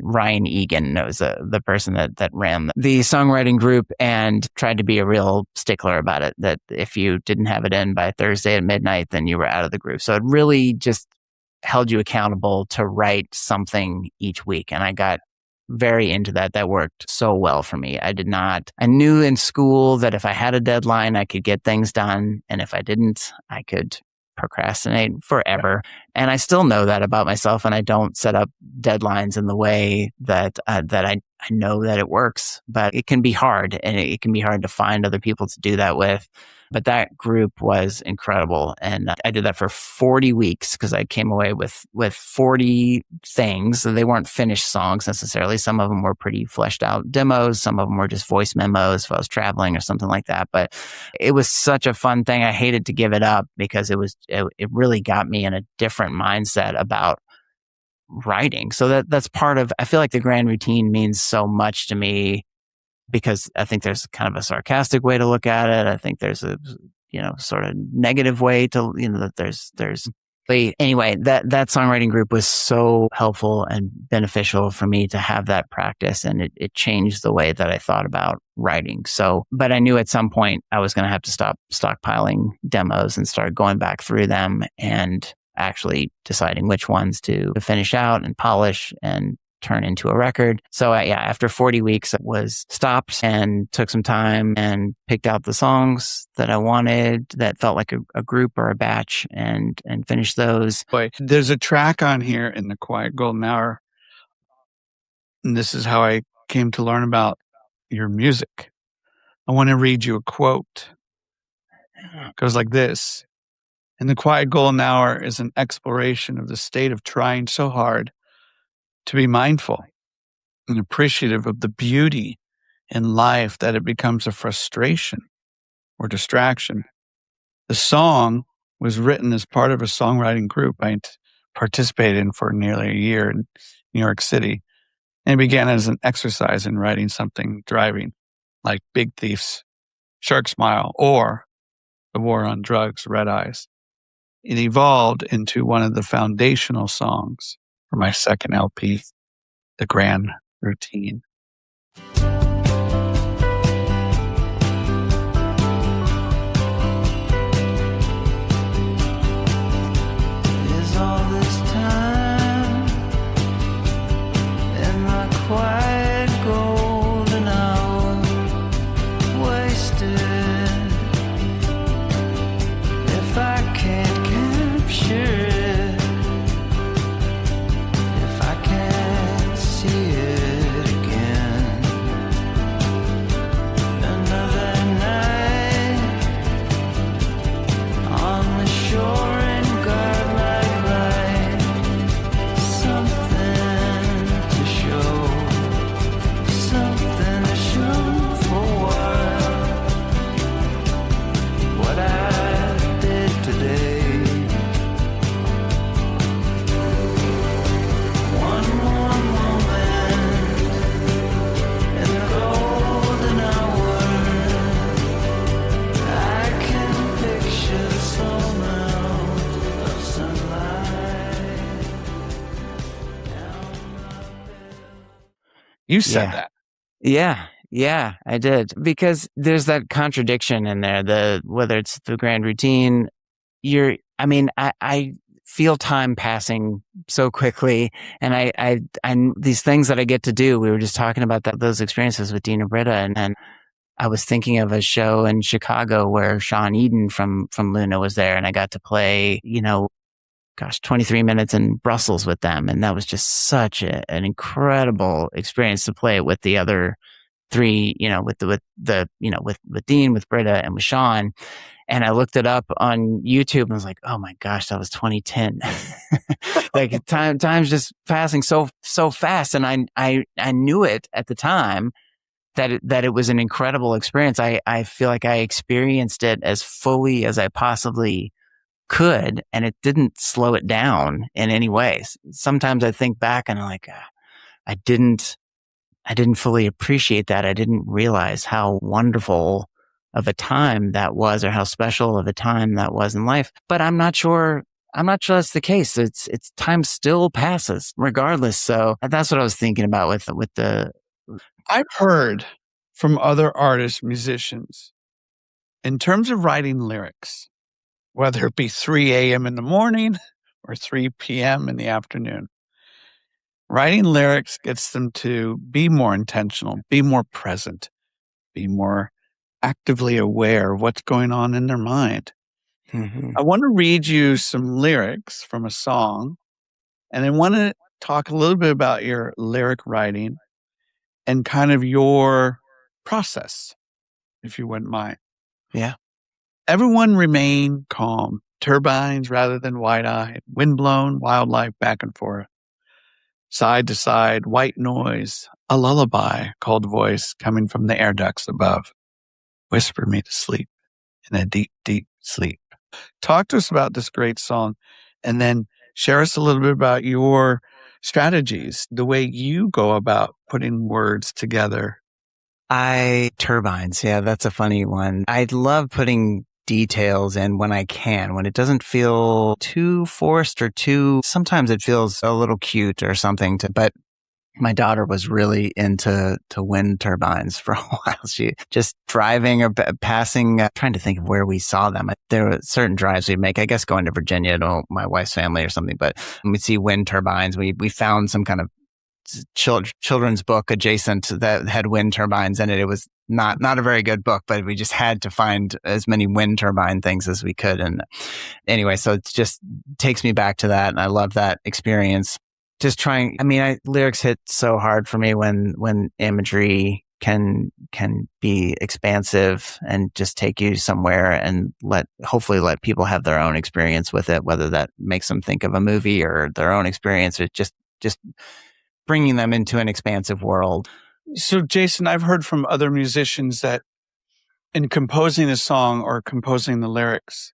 Ryan Egan was the person that ran the songwriting group, and tried to be a real stickler about it, that if you didn't have it in by Thursday at midnight, then you were out of the group. So it really just held you accountable to write something each week. And I got very into that. That worked so well for me. I knew in school that if I had a deadline, I could get things done. And if I didn't, I could procrastinate forever. And I still know that about myself. And I don't set up deadlines in the way that I know that it works, but it can be hard, and it can be hard to find other people to do that with. But that group was incredible. And I did that for 40 weeks because I came away with 40 things. They weren't finished songs necessarily. Some of them were pretty fleshed out demos. Some of them were just voice memos if I was traveling or something like that. But it was such a fun thing. I hated to give it up because it really got me in a different mindset about writing. So that's part of, I feel like the grand routine means so much to me, because I think there's kind of a sarcastic way to look at it. I think there's a, sort of negative way to, that there's anyway, that songwriting group was so helpful and beneficial for me to have that practice. And it changed the way that I thought about writing. So, but I knew at some point I was going to have to stop stockpiling demos and start going back through them and actually deciding which ones to finish out and polish and turn into a record. So after 40 weeks, I was stopped and took some time and picked out the songs that I wanted that felt like a group or a batch, and finished those. Boy, there's a track on here in the Quiet Golden Hour, and this is how I came to learn about your music. I want to read you a quote. It goes like this: "In the Quiet Golden Hour is an exploration of the state of trying so hard to be mindful and appreciative of the beauty in life that it becomes a frustration or distraction." The song was written as part of a songwriting group I participated in for nearly a year in New York City. And it began as an exercise in writing something driving, like Big Thief's Shark Smile or The War on Drugs, Red Eyes. It evolved into one of the foundational songs for my second LP, The Grand Routine. Is all this time in the quiet golden hour wasted? You said that. Yeah, I did. Because there's that contradiction in there, whether it's the grand routine, I feel time passing so quickly. And I these things that I get to do, we were just talking about those experiences with Dean and Britta. And I was thinking of a show in Chicago where Sean Eden from Luna was there, and I got to play, 23 minutes in Brussels with them. And that was just such an incredible experience to play it with the other three, with Dean, with Britta, and with Sean. And I looked it up on YouTube and was like, oh my gosh, that was 2010. Like time's just passing so fast. And I knew it at the time that it was an incredible experience. I feel like I experienced it as fully as I possibly could, and it didn't slow it down in any ways. Sometimes I think back and I'm like, I didn't fully appreciate that. I didn't realize how wonderful of a time that was, or how special of a time that was in life. But I'm not sure that's the case. It's time still passes regardless. So that's what I was thinking about with the. I've heard from other artists, musicians, in terms of writing lyrics, whether it be 3 a.m. in the morning or 3 p.m. in the afternoon, writing lyrics gets them to be more intentional, be more present, be more actively aware of what's going on in their mind. Mm-hmm. I want to read you some lyrics from a song, and I want to talk a little bit about your lyric writing and kind of your process, if you wouldn't mind. Yeah. Everyone remain calm, turbines rather than wide-eyed, wind-blown wildlife back and forth. Side to side, white noise, a lullaby, cold voice coming from the air ducts above. Whisper me to sleep in a deep, deep sleep. Talk to us about this great song, and then share us a little bit about your strategies, the way you go about putting words together. Turbines. Yeah, that's a funny one. I love putting details in when I can, when it doesn't feel too forced or sometimes it feels a little cute or something but my daughter was really into wind turbines for a while. She just driving or passing, trying to think of where we saw them. There were certain drives we'd make, I guess going to Virginia to my wife's family or something, but we'd see wind turbines. We found some kind of children's book adjacent that had wind turbines in it. It was not a very good book, but we just had to find as many wind turbine things as we could. And anyway, so it just takes me back to that. And I love that experience. Just trying, lyrics hit so hard for me when imagery can be expansive and just take you somewhere and hopefully let people have their own experience with it, whether that makes them think of a movie or their own experience, or just bringing them into an expansive world. So, Jason, I've heard from other musicians that in composing a song or composing the lyrics,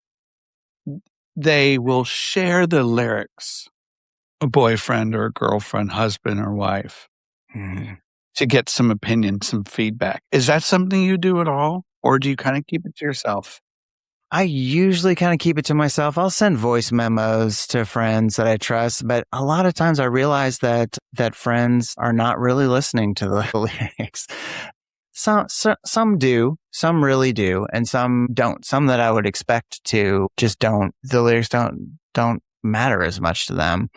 they will share the lyrics, a boyfriend or a girlfriend, husband or wife, to get some opinion, some feedback. Is that something you do at all? Or do you kind of keep it to yourself? I usually kind of keep it to myself. I'll send voice memos to friends that I trust, but a lot of times I realize that friends are not really listening to the lyrics. Some do, some really do, and some don't. Some that I would expect to just don't. The lyrics don't matter as much to them.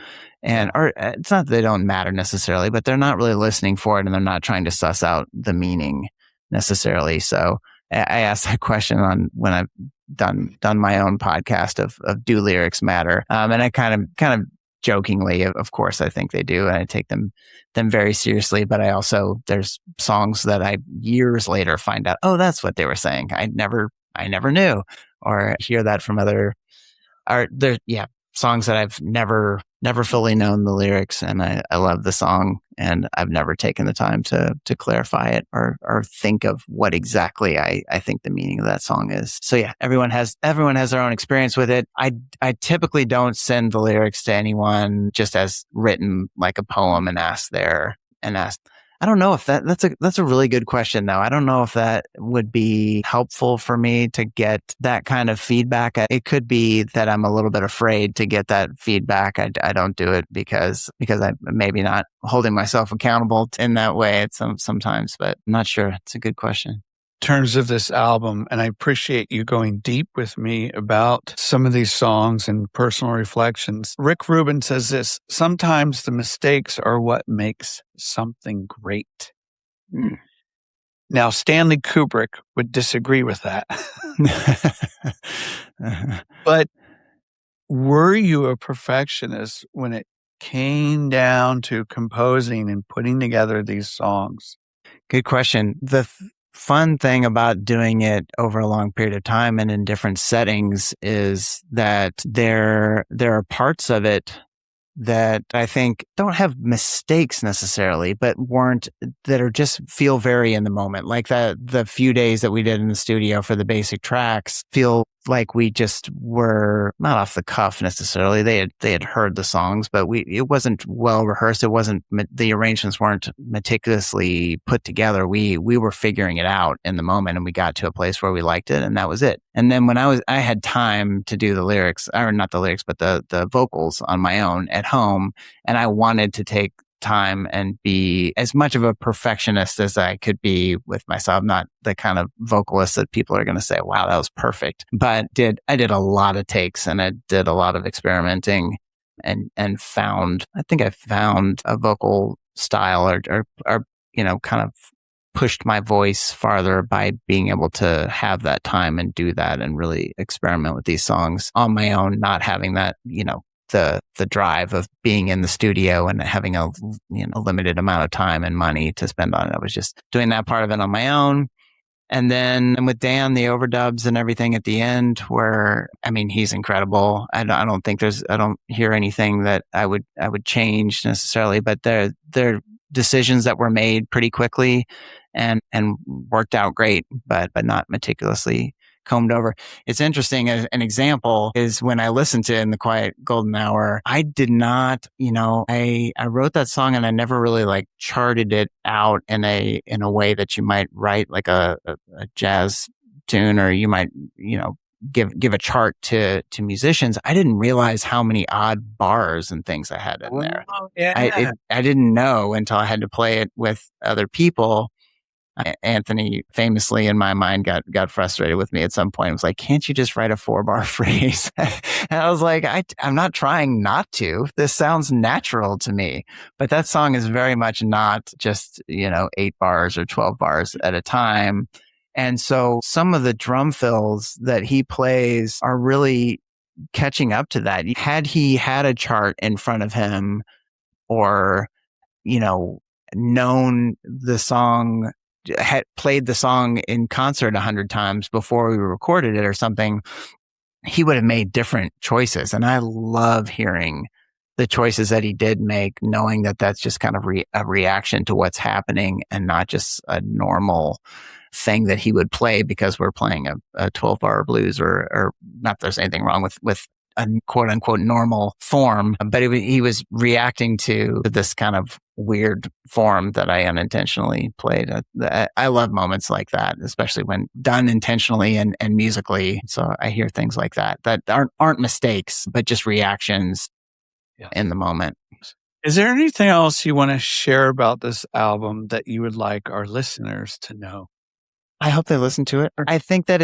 Or it's not that they don't matter necessarily, but they're not really listening for it, and they're not trying to suss out the meaning necessarily. So I asked that question when I've done my own podcast of do lyrics matter? And I kind of jokingly, of course, I think they do, and I take them very seriously. But there's songs that I years later find out, oh, that's what they were saying. I never knew, or hear that from other songs that I've never fully known the lyrics, and I love the song, and I've never taken the time to clarify it or think of what exactly I think the meaning of that song is. So yeah, everyone has their own experience with it. I typically don't send the lyrics to anyone just as written like a poem and ask. I don't know if that's a really good question though. I don't know if that would be helpful for me to get that kind of feedback. It could be that I'm a little bit afraid to get that feedback. I don't do it because I'm maybe not holding myself accountable in that way sometimes, but I'm not sure. It's a good question. Terms of this album, and I appreciate you going deep with me about some of these songs and personal reflections. Rick Rubin says this: sometimes the mistakes are what makes something great. Mm. Now, Stanley Kubrick would disagree with that. But were you a perfectionist when it came down to composing and putting together these songs? Good question. The fun thing about doing it over a long period of time and in different settings is that there are parts of it that I think don't have mistakes necessarily, but that are just feel very in the moment. Like the few days that we did in the studio for the basic tracks feel like we just were not off the cuff necessarily. They had heard the songs, but it wasn't well rehearsed. The arrangements weren't meticulously put together. We were figuring it out in the moment, and we got to a place where we liked it, and that was it. And then when I had time to do the lyrics, or not the lyrics, but the vocals on my own at home, and I wanted to take time and be as much of a perfectionist as I could be with myself. I'm not the kind of vocalist that people are going to say, wow, that was perfect. But I did a lot of takes, and I did a lot of experimenting and I think I found a vocal style or kind of pushed my voice farther by being able to have that time and do that and really experiment with these songs on my own, not having that, the drive of being in the studio and having a limited amount of time and money to spend on it. I was just doing that part of it on my own. And then with Dan, the overdubs and everything at the end, where, I mean, he's incredible. I don't hear anything that I would change necessarily, but they're decisions that were made pretty quickly and worked out great, but not meticulously combed over. It's interesting. As an example is when I listened to In the Quiet Golden Hour, I did not, I wrote that song and I never really like charted it out in a way that you might write like a jazz tune, or you might, give a chart to musicians. I didn't realize how many odd bars and things I had in there. Oh, yeah. I didn't know until I had to play it with other people. Anthony famously in my mind got frustrated with me at some point. He was like, can't you just write a 4-bar phrase? And I was like, I'm not trying not to. This sounds natural to me. But that song is very much not just, 8 bars or 12 bars at a time. And so some of the drum fills that he plays are really catching up to that. Had he had a chart in front of him, or, known the song, had played the song in concert 100 times before we recorded it or something, he would have made different choices. And I love hearing the choices that he did make, knowing that that's just kind of a reaction to what's happening and not just a normal thing that he would play because we're playing a 12-bar blues, or not that there's anything wrong with a quote unquote normal form, but he was reacting to this kind of weird form that I unintentionally played. I love moments like that, especially when done intentionally and musically. So I hear things like that aren't mistakes, but just reactions in the moment. Is there anything else you want to share about this album that you would like our listeners to know? I hope they listen to it. I think that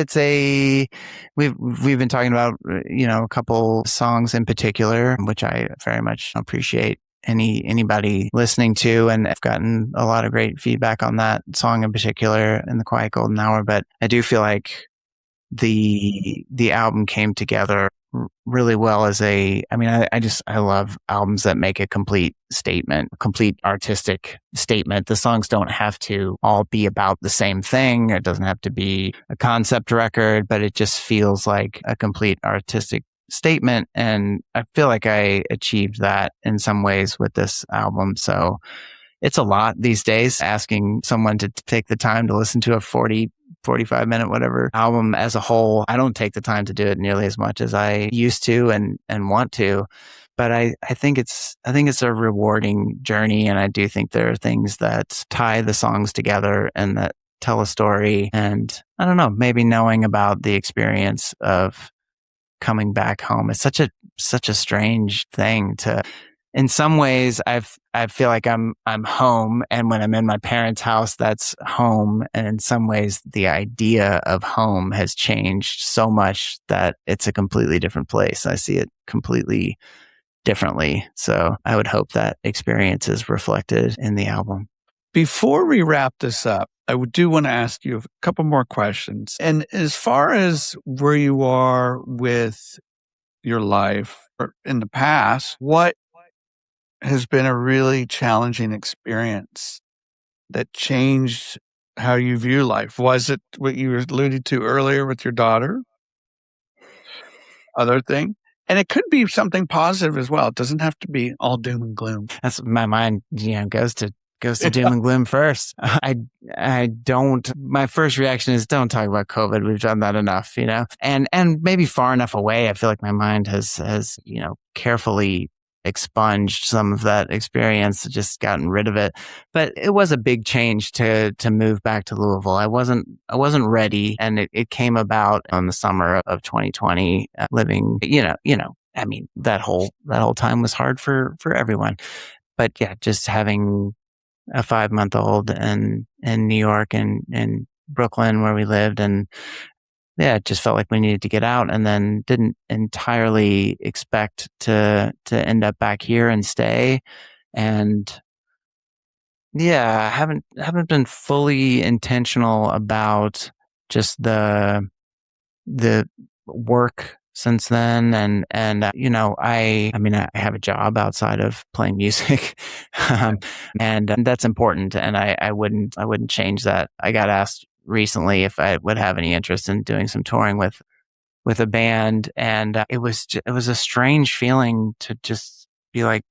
we've been talking about, a couple songs in particular, which I very much appreciate anybody listening to. And I've gotten a lot of great feedback on that song in particular, In the Quiet Golden Hour. But I do feel like the album came together really well I love albums that make a complete statement, a complete artistic statement. The songs don't have to all be about the same thing. It doesn't have to be a concept record, but it just feels like a complete artistic statement. And I feel like I achieved that in some ways with this album. So it's a lot these days, asking someone to take the time to listen to a 45-minute, whatever album as a whole. I don't take the time to do it nearly as much as I used to and want to. but I think it's a rewarding journey. And I do think there are things that tie the songs together and that tell a story. And I don't know, maybe knowing about the experience of coming back home. It's such a strange thing to, in some ways I feel like I'm home, and when I'm in my parents' house, that's home. And in some ways the idea of home has changed so much that it's a completely different place. I see it completely differently. So I would hope that experience is reflected in the album. Before we wrap this up, I do want to ask you a couple more questions. And as far as where you are with your life or in the past, what has been a really challenging experience that changed how you view life? Was it what you alluded to earlier with your daughter? Other thing? And it could be something positive as well. It doesn't have to be all doom and gloom. That's my mind, goes to doom and gloom first. I don't, my first reaction is don't talk about COVID. We've done that enough, and maybe far enough away. I feel like my mind has, carefully expunged some of that experience, just gotten rid of it. But it was a big change to move back to Louisville. I wasn't ready, and it came about in the summer of 2020, living, I mean, that whole time was hard for everyone. But yeah, just having a 5-month-old in New York and in Brooklyn where we lived, and yeah, it just felt like we needed to get out, and then didn't entirely expect to end up back here and stay. And yeah, I haven't been fully intentional about just the work since then. And I mean, I have a job outside of playing music, and that's important. And I wouldn't change that. I got asked recently if I would have any interest in doing some touring with a band, and it was a strange feeling to just be like,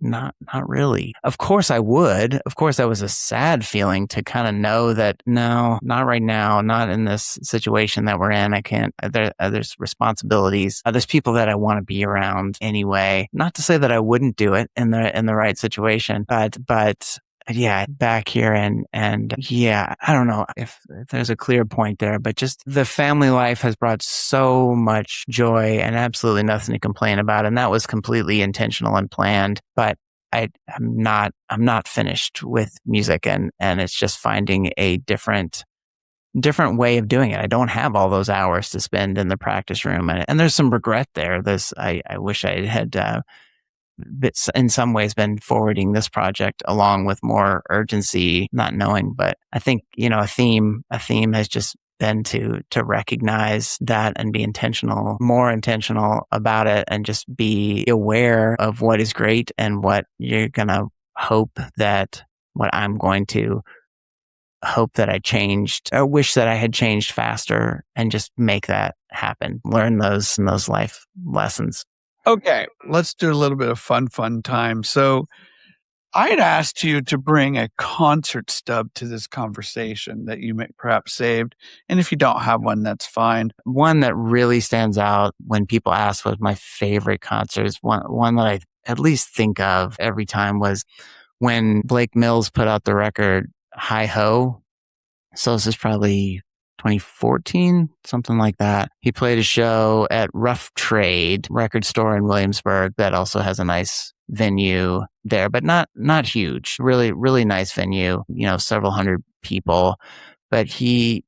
not really. Of course I would. Of course that was a sad feeling to kind of know that no, not right now, not in this situation that we're in. I can't, there's responsibilities. There's people that I want to be around anyway. Not to say that I wouldn't do it in the right situation, but yeah, back here and yeah, I don't know if there's a clear point there, but just the family life has brought so much joy and absolutely nothing to complain about. And that was completely intentional and planned, but I'm not finished with music, and it's just finding a different way of doing it. I don't have all those hours to spend in the practice room, and there's some regret there. I wish I had, in some ways been forwarding this project along with more urgency, not knowing. But I think, a theme has just been to recognize that and be more intentional about it, and just be aware of what is great and what you're going to hope that what I'm going to hope that I changed, or wish that I had changed faster, and just make that happen. Learn those life lessons. Okay, let's do a little bit of fun time. So I had asked you to bring a concert stub to this conversation that you may perhaps saved. And if you don't have one, that's fine. One that really stands out when people ask what my favorite concert is, one that I at least think of every time, was when Blake Mills put out the record Hi Ho. So this is probably 2014, something like that. He played a show at Rough Trade record store in Williamsburg that also has a nice venue there, but not huge. Really, really nice venue, several hundred people. But it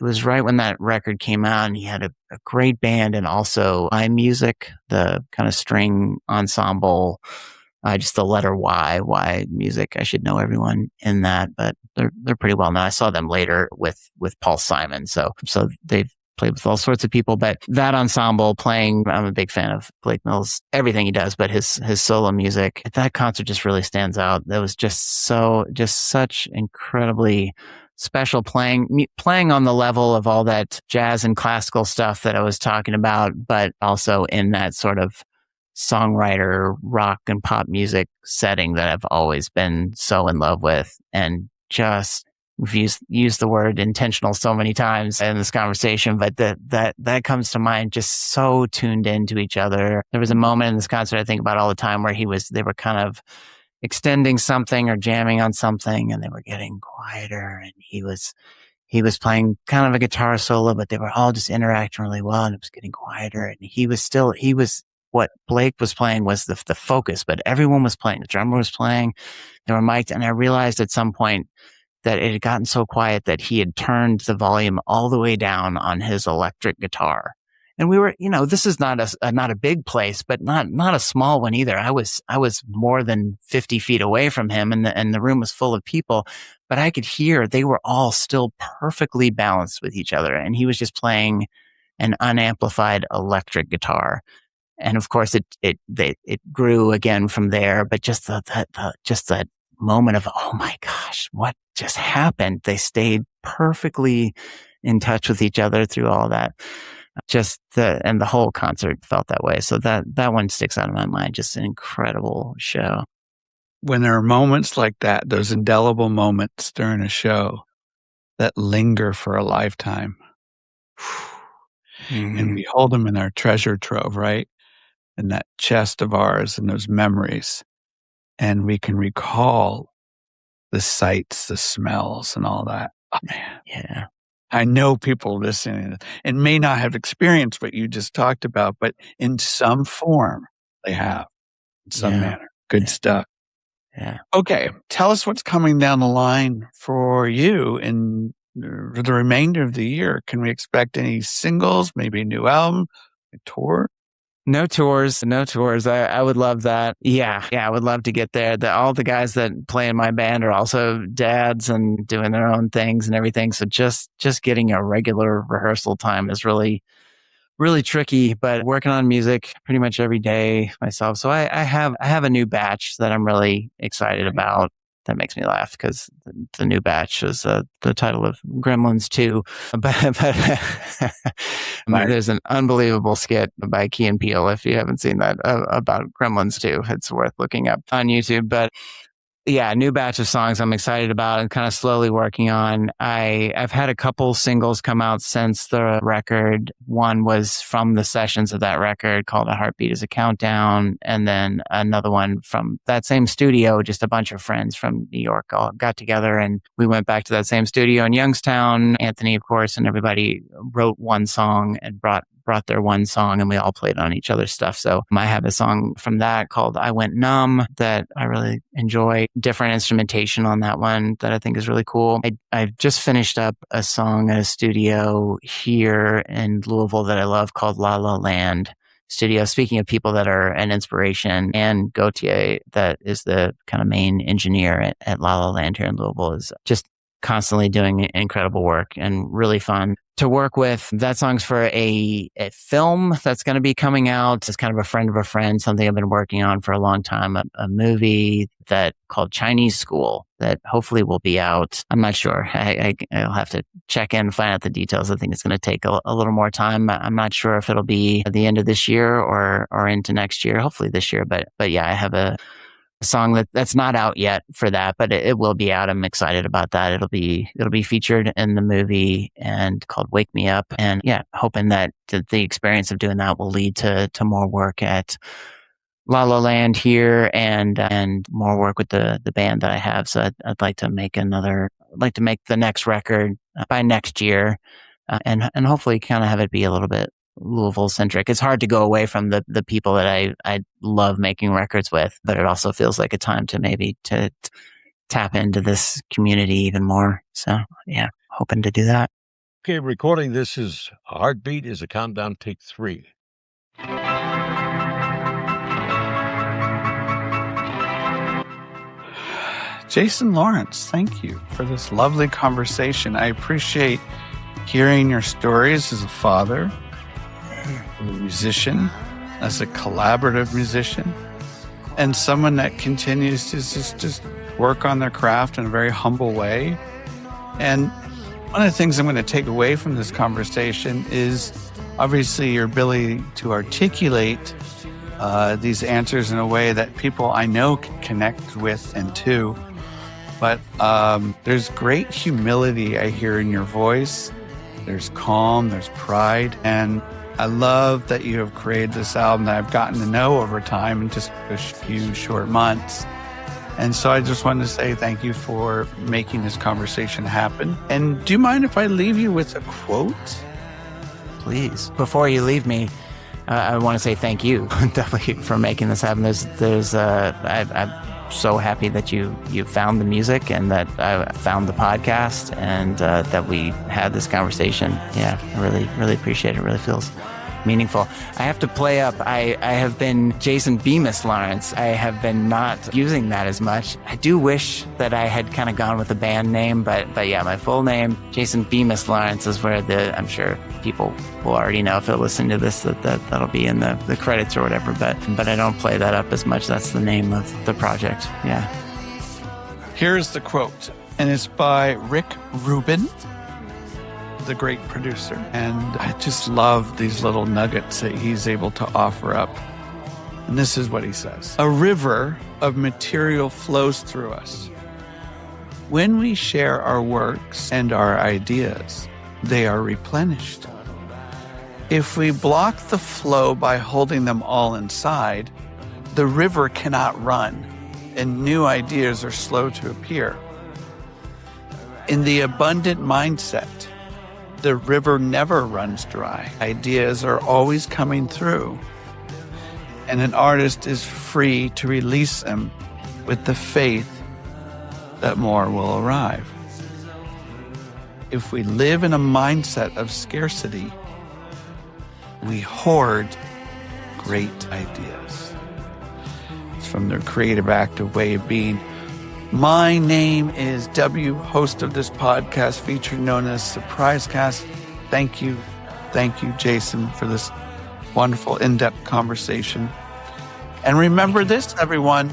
was right when that record came out, and he had a great band, and also iMusic, the kind of string ensemble, just the letter Y music. I should know everyone in that, but they're pretty well known. I saw them later with Paul Simon. So they've played with all sorts of people, but that ensemble playing, I'm a big fan of Blake Mills, everything he does, but his solo music, that concert just really stands out. That was just such incredibly special, playing on the level of all that jazz and classical stuff that I was talking about, but also in that sort of songwriter rock and pop music setting that I've always been so in love with, and just we've used the word intentional so many times in this conversation, but that comes to mind, just so tuned into each other. There was a moment in this concert I think about all the time where they were kind of extending something or jamming on something, and they were getting quieter, and he was playing kind of a guitar solo, but they were all just interacting really well, and it was getting quieter, and what Blake was playing was the focus, but everyone was playing. The drummer was playing, they were mic'd, and I realized at some point that it had gotten so quiet that he had turned the volume all the way down on his electric guitar. And we were, this is not a big place, but not a small one either. I was more than 50 feet away from him, and the room was full of people, but I could hear they were all still perfectly balanced with each other. And he was just playing an unamplified electric guitar. And of course it grew again from there, but just that moment of, oh my gosh, what just happened? They stayed perfectly in touch with each other through all that. And the whole concert felt that way. So that one sticks out of my mind. Just an incredible show. When there are moments like that, those indelible moments during a show that linger for a lifetime, and we hold them in our treasure trove, right? In that chest of ours and those memories. And we can recall the sights, the smells, and all that. Oh, man. Yeah. I know people listening and may not have experienced what you just talked about, but in some form they have, in some manner. Good stuff. Yeah. Okay. Tell us what's coming down the line for you in the remainder of the year. Can we expect any singles, maybe a new album, a tour? No tours. I would love that. Yeah, I would love to get there. All the guys that play in my band are also dads and doing their own things and everything. So just getting a regular rehearsal time is really, really tricky, but working on music pretty much every day myself. So I have a new batch that I'm really excited about. That makes me laugh because the new batch is the title of Gremlins 2. But there's an unbelievable skit by Key and Peele, if you haven't seen that, about Gremlins 2. It's worth looking up on YouTube. But yeah, new batch of songs I'm excited about and kind of slowly working on. I've had a couple singles come out since the record. One was from the sessions of that record called A Heartbeat is a Countdown. And then another one from that same studio, just a bunch of friends from New York all got together and we went back to that same studio in Youngstown. Anthony, of course, and everybody wrote one song and brought their one song and we all played on each other's stuff. So I have a song from that called I Went Numb that I really enjoy. Different instrumentation on that one that I think is really cool. I've just finished up a song at a studio here in Louisville that I love called La La Land Studio. Speaking of people that are an inspiration, and Gautier, that is the kind of main engineer at La La Land here in Louisville, is just constantly doing incredible work and really fun to work with. That song's for a film that's going to be coming out. It's kind of a friend of a friend, something I've been working on for a long time, a movie that called Chinese School that hopefully will be out. I'm not sure. I'll have to check in and find out the details. I think it's going to take a little more time. I'm not sure if it'll be at the end of this year or into next year, hopefully this year. But yeah, I have a song that's not out yet for that, but it will be out. I'm excited about that. It'll be featured in the movie and called Wake Me Up. And yeah, hoping that the experience of doing that will lead to more work at La La Land here and more work with the band that I have. So I'd like to make the next record by next year and hopefully kind of have it be a little bit Louisville centric. It's hard to go away from the people that I love making records with, but it also feels like a time to maybe to tap into this community even more. So yeah, hoping to do that. Okay, recording this is A Heartbeat is a Countdown, take 3. Jason Lawrence, thank you for this lovely conversation. I appreciate hearing your stories as a father, as a musician, as a collaborative musician, and someone that continues to just work on their craft in a very humble way. And one of the things I'm going to take away from this conversation is obviously your ability to articulate these answers in a way that people I know can connect with and to. but there's great humility I hear in your voice. There's calm, there's pride, and I love that you have created this album that I've gotten to know over time in just a few short months. And so I just wanted to say thank you for making this conversation happen. And do you mind if I leave you with a quote? Please. Before you leave me, I want to say thank you definitely for making this happen. I'm so happy that you found the music and that I found the podcast and that we had this conversation. Yeah, I really appreciate it. It really feels meaningful. I have to play up. I have been Jason Bemis Lawrence. I have been not using that as much. I do wish that I had kind of gone with a band name, but yeah, my full name, Jason Bemis Lawrence, is where I'm sure people will already know if they're listening to this that'll be in the credits or whatever, but I don't play that up as much. That's the name of the project. Yeah. Here's the quote, and it's by Rick Rubin, the great producer. And I just love these little nuggets that he's able to offer up. And this is what he says. A river of material flows through us. When we share our works and our ideas, they are replenished. If we block the flow by holding them all inside, the river cannot run, and new ideas are slow to appear. In the abundant mindset, the river never runs dry. Ideas are always coming through, and an artist is free to release them with the faith that more will arrive. If we live in a mindset of scarcity, we hoard great ideas. It's from their creative, active way of being. My name is W, host of this podcast feature known as Surprise Cast. Thank you, Jason, for this wonderful in-depth conversation. And remember this, everyone.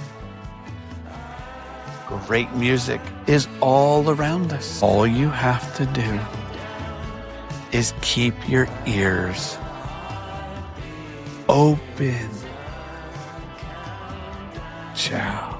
Great music is all around us. All you have to do is keep your ears open. Ciao.